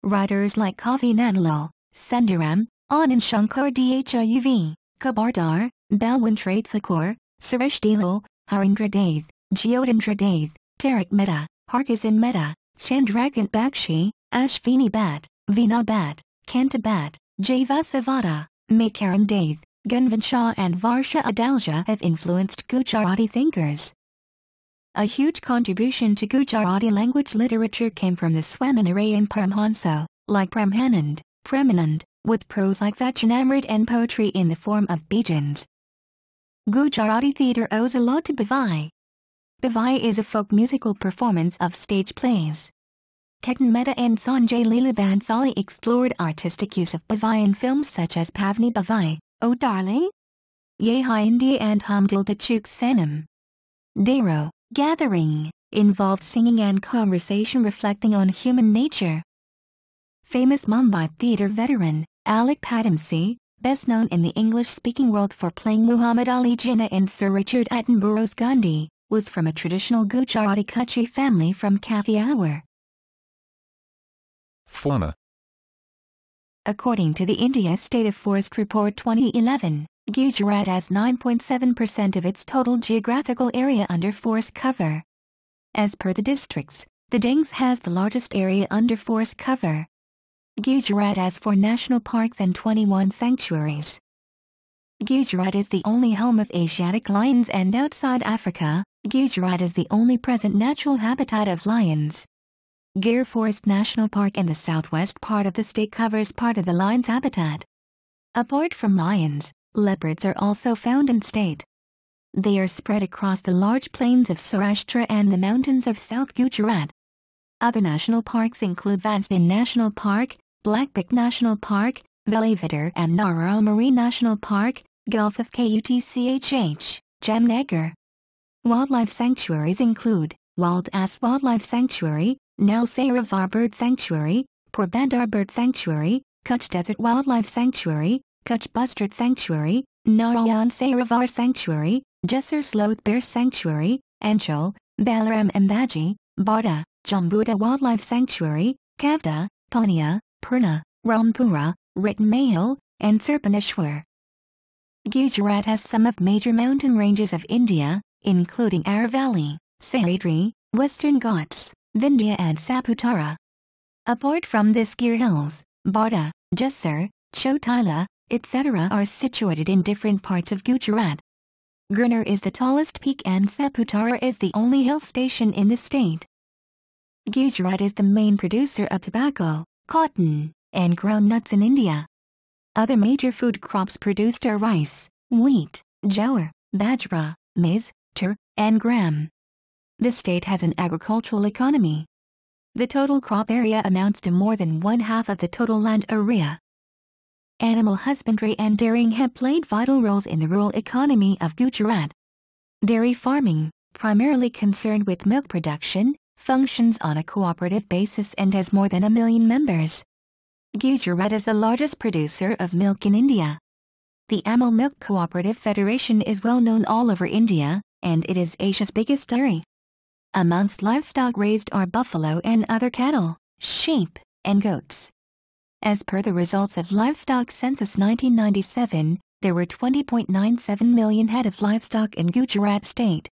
Writers like Kavi Nanlal, Sundaram, Anand Shankar Dhruv, Kabardar, Balwantrat Thakur, Suresh Dalal, Harindra Dave, Jyotindra Dave, Tarak Mehta, Harkishan Mehta, Chandrakant Bakshi, Ashvini Bhatt, Veena Bhatt, Kanta Bhatt, Javasavada, Makaram Dave, Gunvan Shah and Varsha Adalja have influenced Gujarati thinkers. A huge contribution to Gujarati language literature came from the Swaminarayan Paramhansa, like Brahmanand, Premanand, with prose like Vachanamrit and poetry in the form of bhajans. Gujarati theatre owes a lot to Bhavai. Bhavai is a folk musical performance of stage plays. Ketan Mehta and Sanjay Leela Bhansali explored artistic use of Bhavai in films such as Pavni Bhavai, Oh Darling, Ye Hai India and Hum Dil De Chuk Sanam. Dero, Gathering, involved singing and conversation reflecting on human nature. Famous Mumbai theatre veteran, Alec Padamsee, best known in the English-speaking world for playing Muhammad Ali Jinnah in Sir Richard Attenborough's Gandhi, was from a traditional Gujarati Kutchi family from Kathiawar. Fauna. According to the India State of Forest Report 2011, Gujarat has 9.7% of its total geographical area under forest cover. As per the districts, the Dengs has the largest area under forest cover. Gujarat has 4 national parks and 21 sanctuaries. Gujarat is the only home of Asiatic lions and outside Africa, Gujarat is the only present natural habitat of lions. Gir Forest National Park in the southwest part of the state covers part of the lion's habitat. Apart from lions, leopards are also found in state. They are spread across the large plains of Saurashtra and the mountains of South Gujarat. Other national parks include Vanston National Park, Blackbuck National Park, Belvedere and Nara Marine National Park, Gulf of Kutchh, Jamnagar. Wildlife sanctuaries include Wild Ass Wildlife Sanctuary, Nalsarovar Bird Sanctuary, Porbandar Bird Sanctuary, Kutch Desert Wildlife Sanctuary, Kutch Bustard Sanctuary, Narayan Sarovar Sanctuary, Jessar Sloth Bear Sanctuary, Anchal, Balaram Ambaji, Barda, Jambuda Wildlife Sanctuary, Kavda, Pania, Purna, Rampura, Ritmahal, and Sarpaneshwar. Gujarat has some of major mountain ranges of India, including Aravalli, Sahyadri, Western Ghats, Vindhya and Saputara. Apart from this, Gir Hills, Barda, Jessar, Chotila, etc. are situated in different parts of Gujarat. Girnar is the tallest peak and Saputara is the only hill station in the state. Gujarat is the main producer of tobacco, cotton, and groundnuts in India. Other major food crops produced are rice, wheat, jowar, bajra, maize, tur, and gram. The state has an agricultural economy. The total crop area amounts to more than one-half of the total land area. Animal husbandry and dairying have played vital roles in the rural economy of Gujarat. Dairy farming, primarily concerned with milk production, functions on a cooperative basis and has more than 1 million members. Gujarat is the largest producer of milk in India. The Amul Milk Cooperative Federation is well known all over India, and it is Asia's biggest dairy. Amongst livestock raised are buffalo and other cattle, sheep, and goats. As per the results of Livestock Census 1997, there were 20.97 million head of livestock in Gujarat state.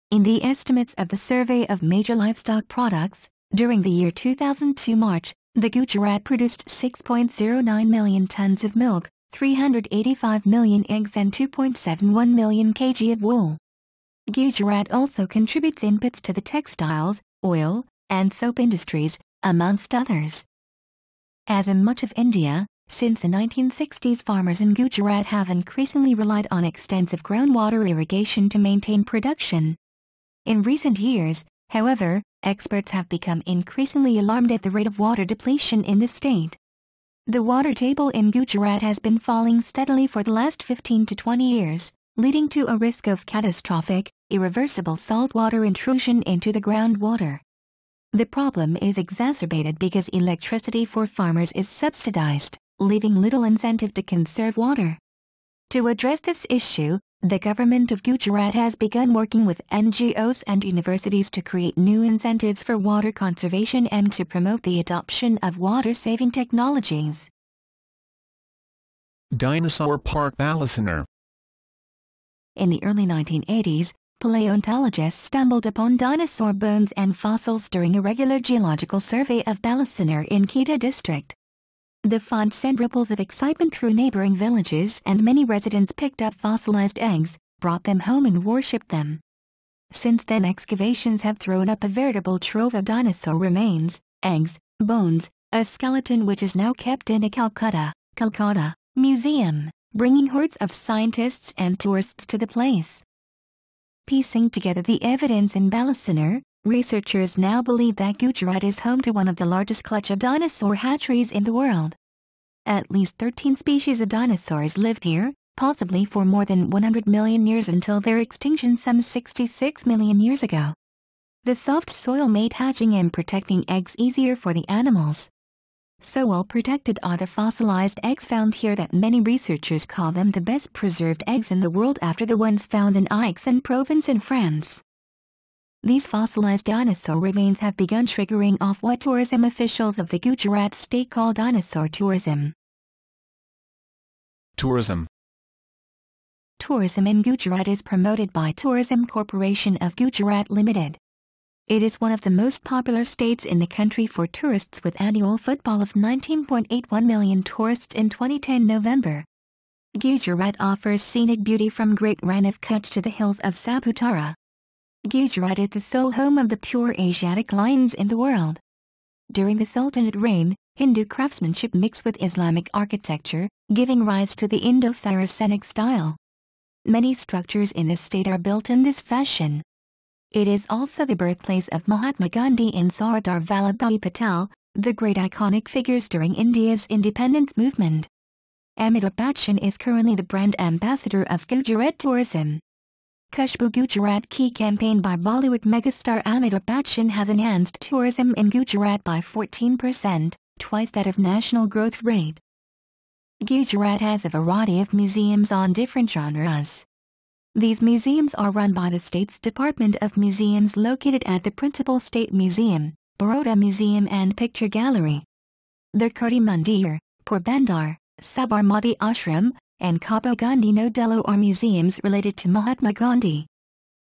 In the estimates of the Survey of Major Livestock Products, during the year 2002 March, the Gujarat produced 6.09 million tons of milk, 385 million eggs and 2.71 million kg of wool. Gujarat also contributes inputs to the textiles, oil, and soap industries, amongst others. As in much of India, since the 1960s, farmers in Gujarat have increasingly relied on extensive groundwater irrigation to maintain production. In recent years, however, experts have become increasingly alarmed at the rate of water depletion in the state. The water table in Gujarat has been falling steadily for the last 15 to 20 years, leading to a risk of catastrophic, irreversible saltwater intrusion into the groundwater. The problem is exacerbated because electricity for farmers is subsidized, leaving little incentive to conserve water. To address this issue, the government of Gujarat has begun working with NGOs and universities to create new incentives for water conservation and to promote the adoption of water-saving technologies. Dinosaur Park Balasiner. In the early 1980s, paleontologists stumbled upon dinosaur bones and fossils during a regular geological survey of Balasiner in Kheda district. The find sent ripples of excitement through neighboring villages, and many residents picked up fossilized eggs, brought them home and worshipped them. Since then, excavations have thrown up a veritable trove of dinosaur remains, eggs, bones, a skeleton which is now kept in a Calcutta museum, bringing hordes of scientists and tourists to the place. Piecing together the evidence in Balasiner, researchers now believe that Gujarat is home to one of the largest clutch of dinosaur hatcheries in the world. At least 13 species of dinosaurs lived here, possibly for more than 100 million years until their extinction some 66 million years ago. The soft soil made hatching and protecting eggs easier for the animals. So well protected are the fossilized eggs found here that many researchers call them the best preserved eggs in the world after the ones found in Aix-en-Provence in France. These fossilized dinosaur remains have begun triggering off what tourism officials of the Gujarat state call dinosaur tourism. Tourism. Tourism in Gujarat is promoted by Tourism Corporation of Gujarat Limited. It is one of the most popular states in the country for tourists with annual footfall of 19.81 million tourists in 2010 November. Gujarat offers scenic beauty from Great Rann of Kutch to the hills of Saputara. Gujarat is the sole home of the pure Asiatic lions in the world. During the Sultanate reign, Hindu craftsmanship mixed with Islamic architecture, giving rise to the Indo-Saracenic style. Many structures in the state are built in this fashion. It is also the birthplace of Mahatma Gandhi and Sardar Vallabhbhai Patel, the great iconic figures during India's independence movement. Amitabh Bachchan is currently the brand ambassador of Gujarat tourism. Khushbu Gujarat Ki campaign by Bollywood megastar Amitabh Bachchan has enhanced tourism in Gujarat by 14%, twice that of national growth rate. Gujarat has a variety of museums on different genres. These museums are run by the state's Department of Museums located at the principal state museum, Baroda Museum and Picture Gallery. The Kirti Mandir, Porbandar, Sabarmati Ashram, and Kapo Gandhi No Delo are museums related to Mahatma Gandhi.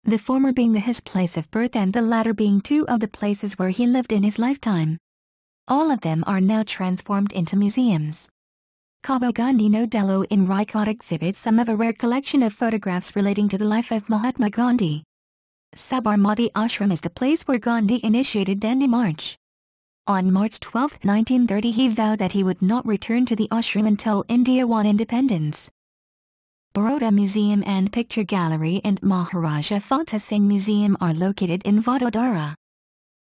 The former being his place of birth and the latter being two of the places where he lived in his lifetime. All of them are now transformed into museums. Kapo Gandhi No Delo in Raigad exhibits some of a rare collection of photographs relating to the life of Mahatma Gandhi. Sabarmati Ashram is the place where Gandhi initiated Dandi March. On March 12, 1930 he vowed that he would not return to the ashram until India won independence. Baroda Museum and Picture Gallery and Maharaja Fateh Singh Museum are located in Vadodara.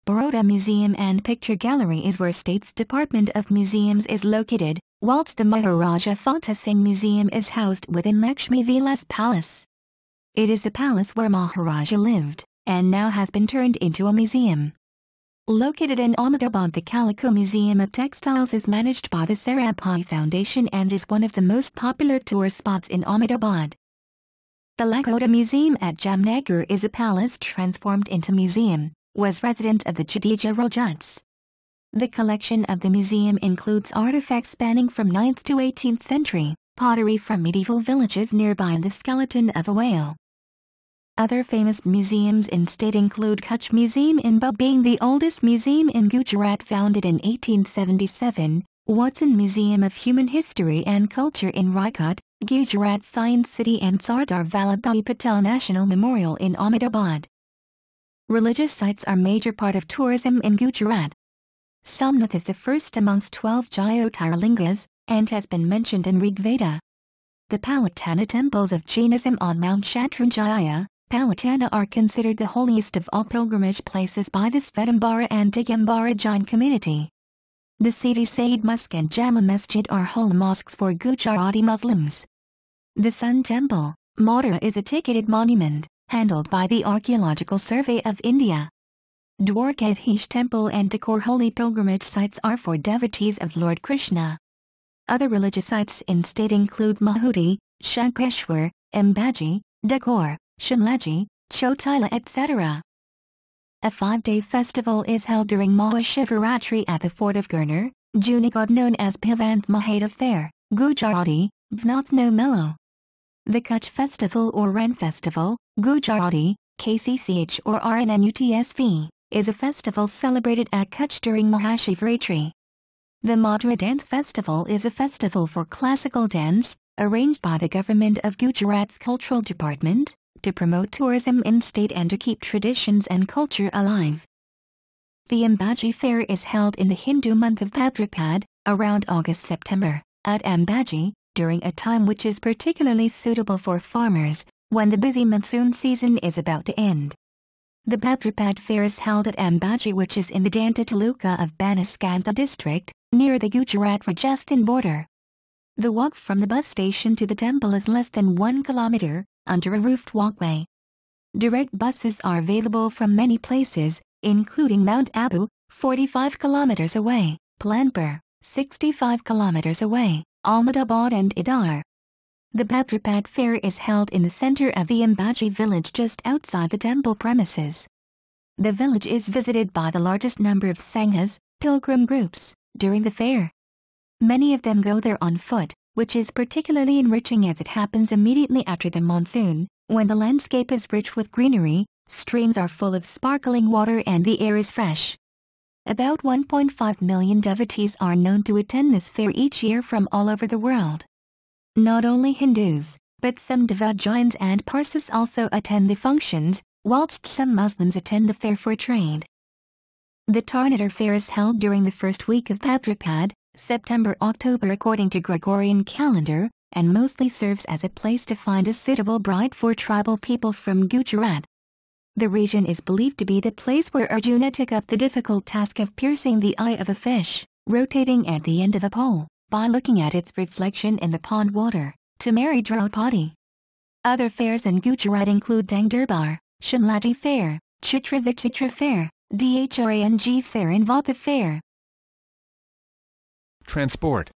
Baroda Museum and Picture Gallery is where State's Department of Museums is located, whilst the Maharaja Fateh Singh Museum is housed within Lakshmi Vilas Palace. It is a palace where Maharaja lived, and now has been turned into a museum. Located in Ahmedabad, the Calico Museum of Textiles is managed by the Sarabhai Foundation and is one of the most popular tourist spots in Ahmedabad. The Lakota Museum at Jamnagar is a palace transformed into museum, was resident of the Jadeja Rajats. The collection of the museum includes artifacts spanning from 9th to 18th century, pottery from medieval villages nearby and the skeleton of a whale. Other famous museums in state include Kutch Museum in Bhuj being the oldest museum in Gujarat founded in 1877, Watson Museum of Human History and Culture in Raigad, Gujarat Science City and Sardar Vallabhbhai Patel National Memorial in Ahmedabad. Religious sites are a major part of tourism in Gujarat. Somnath is the first amongst 12 Jyotirlingas, and has been mentioned in Rigveda. The Palitana temples of Jainism on Mount Shatrunjaya, Palitana are considered the holiest of all pilgrimage places by the Svetambara and Digambara Jain community. The Sidi Said Mosque and Jama Masjid are holy mosques for Gujarati Muslims. The Sun Temple, Maurya is a ticketed monument, handled by the Archaeological Survey of India. Dwarkadhish Temple and Dakor holy pilgrimage sites are for devotees of Lord Krishna. Other religious sites in state include Mahuti, Shankeshwar, Ambaji, Dakor, Shimlaji, Chotila etc. A 5-day festival is held during Mahashivaratri at the fort of Girnar, Junagadh known as Bhivant Mahadev Fair, Gujarati, Bhnathno Melo. The Kutch Festival or Ran Festival, Gujarati, KCCH or RNNUTSV, is a festival celebrated at Kutch during Mahashivaratri. The Madhura Dance Festival is a festival for classical dance, arranged by the Government of Gujarat's Cultural Department, to promote tourism in state and to keep traditions and culture alive. The Ambaji Fair is held in the Hindu month of Bhadrapad, around August-September, at Ambaji, during a time which is particularly suitable for farmers, when the busy monsoon season is about to end. The Bhadrapad Fair is held at Ambaji, which is in the Danta Taluka of Banaskantha district, near the Gujarat-Rajasthan border. The walk from the bus station to the temple is less than 1 kilometer, under a roofed walkway. Direct buses are available from many places, including Mount Abu, 45 kilometers away, Planpur, 65 kilometers away, Ahmedabad and Idar. The Bhadrapad Fair is held in the center of the Ambaji village just outside the temple premises. The village is visited by the largest number of Sanghas, pilgrim groups, during the fair. Many of them go there on foot, which is particularly enriching as it happens immediately after the monsoon, when the landscape is rich with greenery, streams are full of sparkling water and the air is fresh. About 1.5 million devotees are known to attend this fair each year from all over the world. Not only Hindus, but some devout Jains and Parsis also attend the functions, whilst some Muslims attend the fair for trade. The Tarnagar Fair is held during the first week of Bhadrapad, September-October according to Gregorian calendar, and mostly serves as a place to find a suitable bride for tribal people from Gujarat. The region is believed to be the place where Arjuna took up the difficult task of piercing the eye of a fish, rotating at the end of a pole, by looking at its reflection in the pond water, to marry Draupadi. Other fairs in Gujarat include Dang Durbar, Shimlaji Fair, Chitra Vichitra Fair, Dhrang Fair and Vapa Fair. Transport.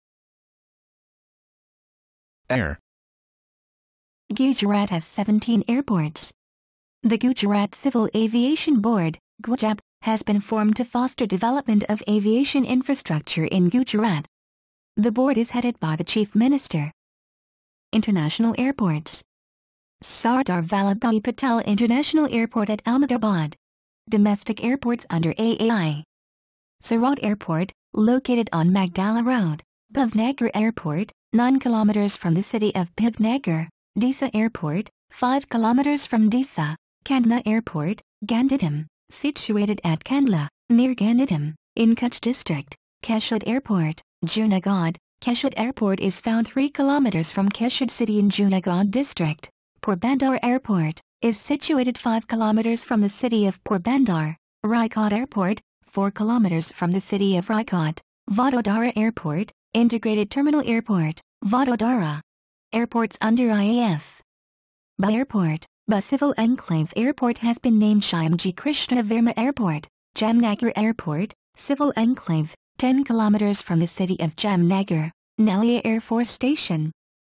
Air. Gujarat has 17 airports. The Gujarat Civil Aviation Board, (GUJAB), has been formed to foster development of aviation infrastructure in Gujarat. The board is headed by the Chief Minister. International airports. Sardar Vallabhbhai Patel International Airport at Ahmedabad. Domestic airports under AAI. Surat Airport, located on Magdala Road. Bhavnagar Airport, 9 kilometers from the city of Bhavnagar. Disa Airport, 5 kilometers from Disa. Kandla Airport, Gandhidham, situated at Kandla, near Gandhidham, in Kutch district. Keshad Airport, Junagadh. Keshad Airport is found 3 kilometers from Keshad city in Junagadh district. Porbandar Airport is situated 5 kilometers from the city of Porbandar. Raigad Airport, 4 kilometers from the city of Raigad. Vadodara Airport, Integrated Terminal Airport, Vadodara. Airports under IAF. Ba Airport, Ba Civil Enclave Airport has been named Shyamji Krishna Verma Airport. Jamnagar Airport, Civil Enclave, 10 kilometers from the city of Jamnagar. Nalia Air Force Station.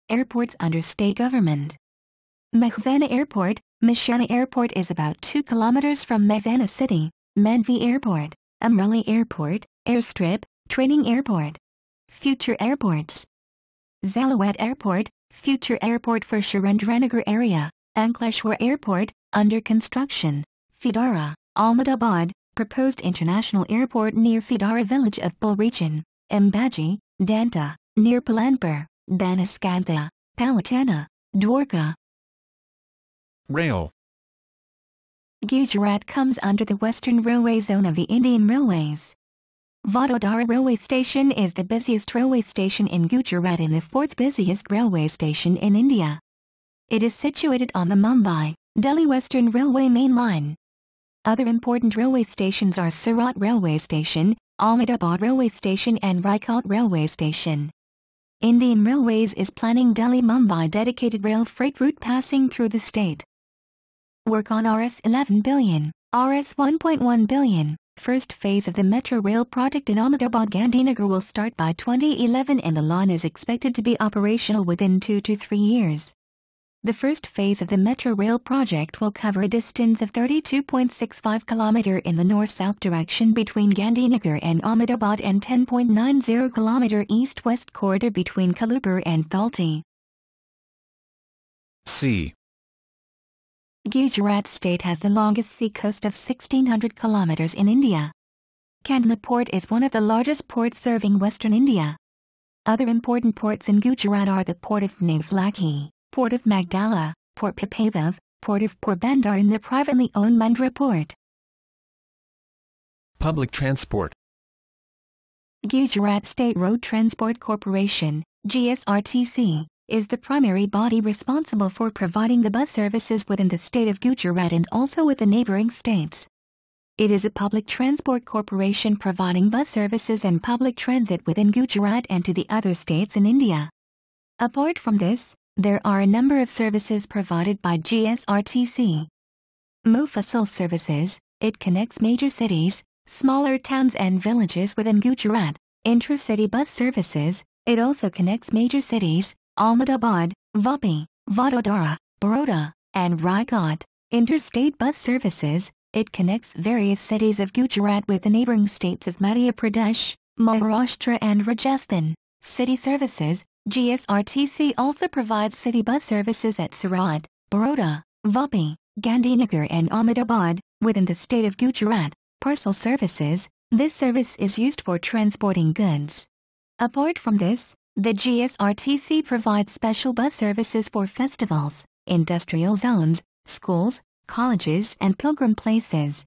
Airports under state government. Mehsana Airport, Mehsana Airport is about 2 kilometers from Mehsana city. Mandvi Airport, Amreli Airport, Airstrip, Training Airport. Future airports. Zalawat Airport, future airport for Surendranagar area. Ankleshwar Airport, under construction. Fedara, Ahmedabad, proposed international airport near Fedara village of Bull region. Ambaji, Danta, near Palanpur, Banaskantha, Palitana, Dwarka. Rail. Gujarat comes under the Western Railway Zone of the Indian Railways. Vadodara Railway Station is the busiest railway station in Gujarat and the 4th busiest railway station in India. It is situated on the Mumbai-Delhi Western Railway main line. Other important railway stations are Surat Railway Station, Ahmedabad Railway Station and Raigad Railway Station. Indian Railways is planning Delhi-Mumbai dedicated rail freight route passing through the state. Work on Rs 11 billion, Rs 1.1 billion. First phase of the Metro Rail project in Ahmedabad Gandhinagar will start by 2011 and the line is expected to be operational within 2 to 3 years. The first phase of the Metro Rail project will cover a distance of 32.65 km in the north-south direction between Gandhinagar and Ahmedabad and 10.90 km east-west corridor between Kalupur and Thalti. Sea. Gujarat state has the longest sea coast of 1600 kilometers in India. Kandla Port is one of the largest ports serving western India. Other important ports in Gujarat are the Port of Navlakhi, Port of Magdala, Port Pipavav, Port of Porbandar and the privately owned Mundra Port. Public transport. Gujarat State Road Transport Corporation, GSRTC, is the primary body responsible for providing the bus services within the state of Gujarat and also with the neighboring states. It is a public transport corporation providing bus services and public transit within Gujarat and to the other states in India. Apart from this, there are a number of services provided by GSRTC. Mofussil services, it connects major cities, smaller towns and villages within Gujarat. Intra-city bus services, it also connects major cities, Ahmedabad, Vapi, Vadodara, Baroda, and Raigad. Interstate bus services, it connects various cities of Gujarat with the neighboring states of Madhya Pradesh, Maharashtra and Rajasthan. City services, GSRTC also provides city bus services at Surat, Baroda, Vapi, Gandhinagar and Ahmedabad, within the state of Gujarat. Parcel services, this service is used for transporting goods. Apart from this, the GSRTC provides special bus services for festivals, industrial zones, schools, colleges and pilgrim places.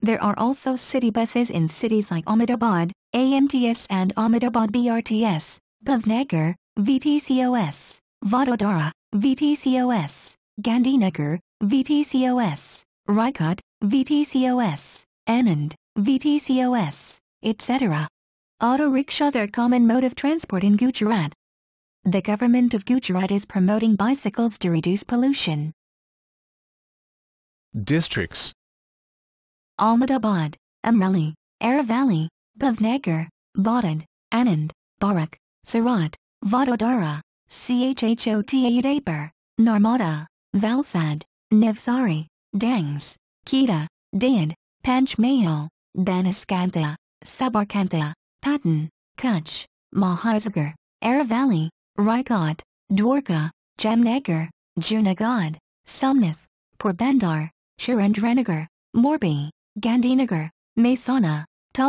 There are also city buses in cities like Ahmedabad, AMTS and Ahmedabad BRTS, Bhavnagar, VTCOS, Vadodara, VTCOS, Gandhinagar, VTCOS, Raigad, VTCOS, Anand, VTCOS, etc. Auto rickshaws are a common mode of transport in Gujarat. The government of Gujarat is promoting bicycles to reduce pollution. Districts. Ahmedabad, Amreli, Aravalli, Bhavnagar, Bodad, Anand, Bharuch, Surat, Vadodara, Chhota, Narmada, Valsad, Navsari, Dangs, Kheda, Dayad, Panchmahal, Banaskantha, Sabarkantha, Patan, Kutch, Mahizsagar, Aravalli, Raigad, Dwarka, Jamnagar, Junagadh, Somnath, Porbandar, Surendranagar, Morbi, Gandhinagar, Mehsana,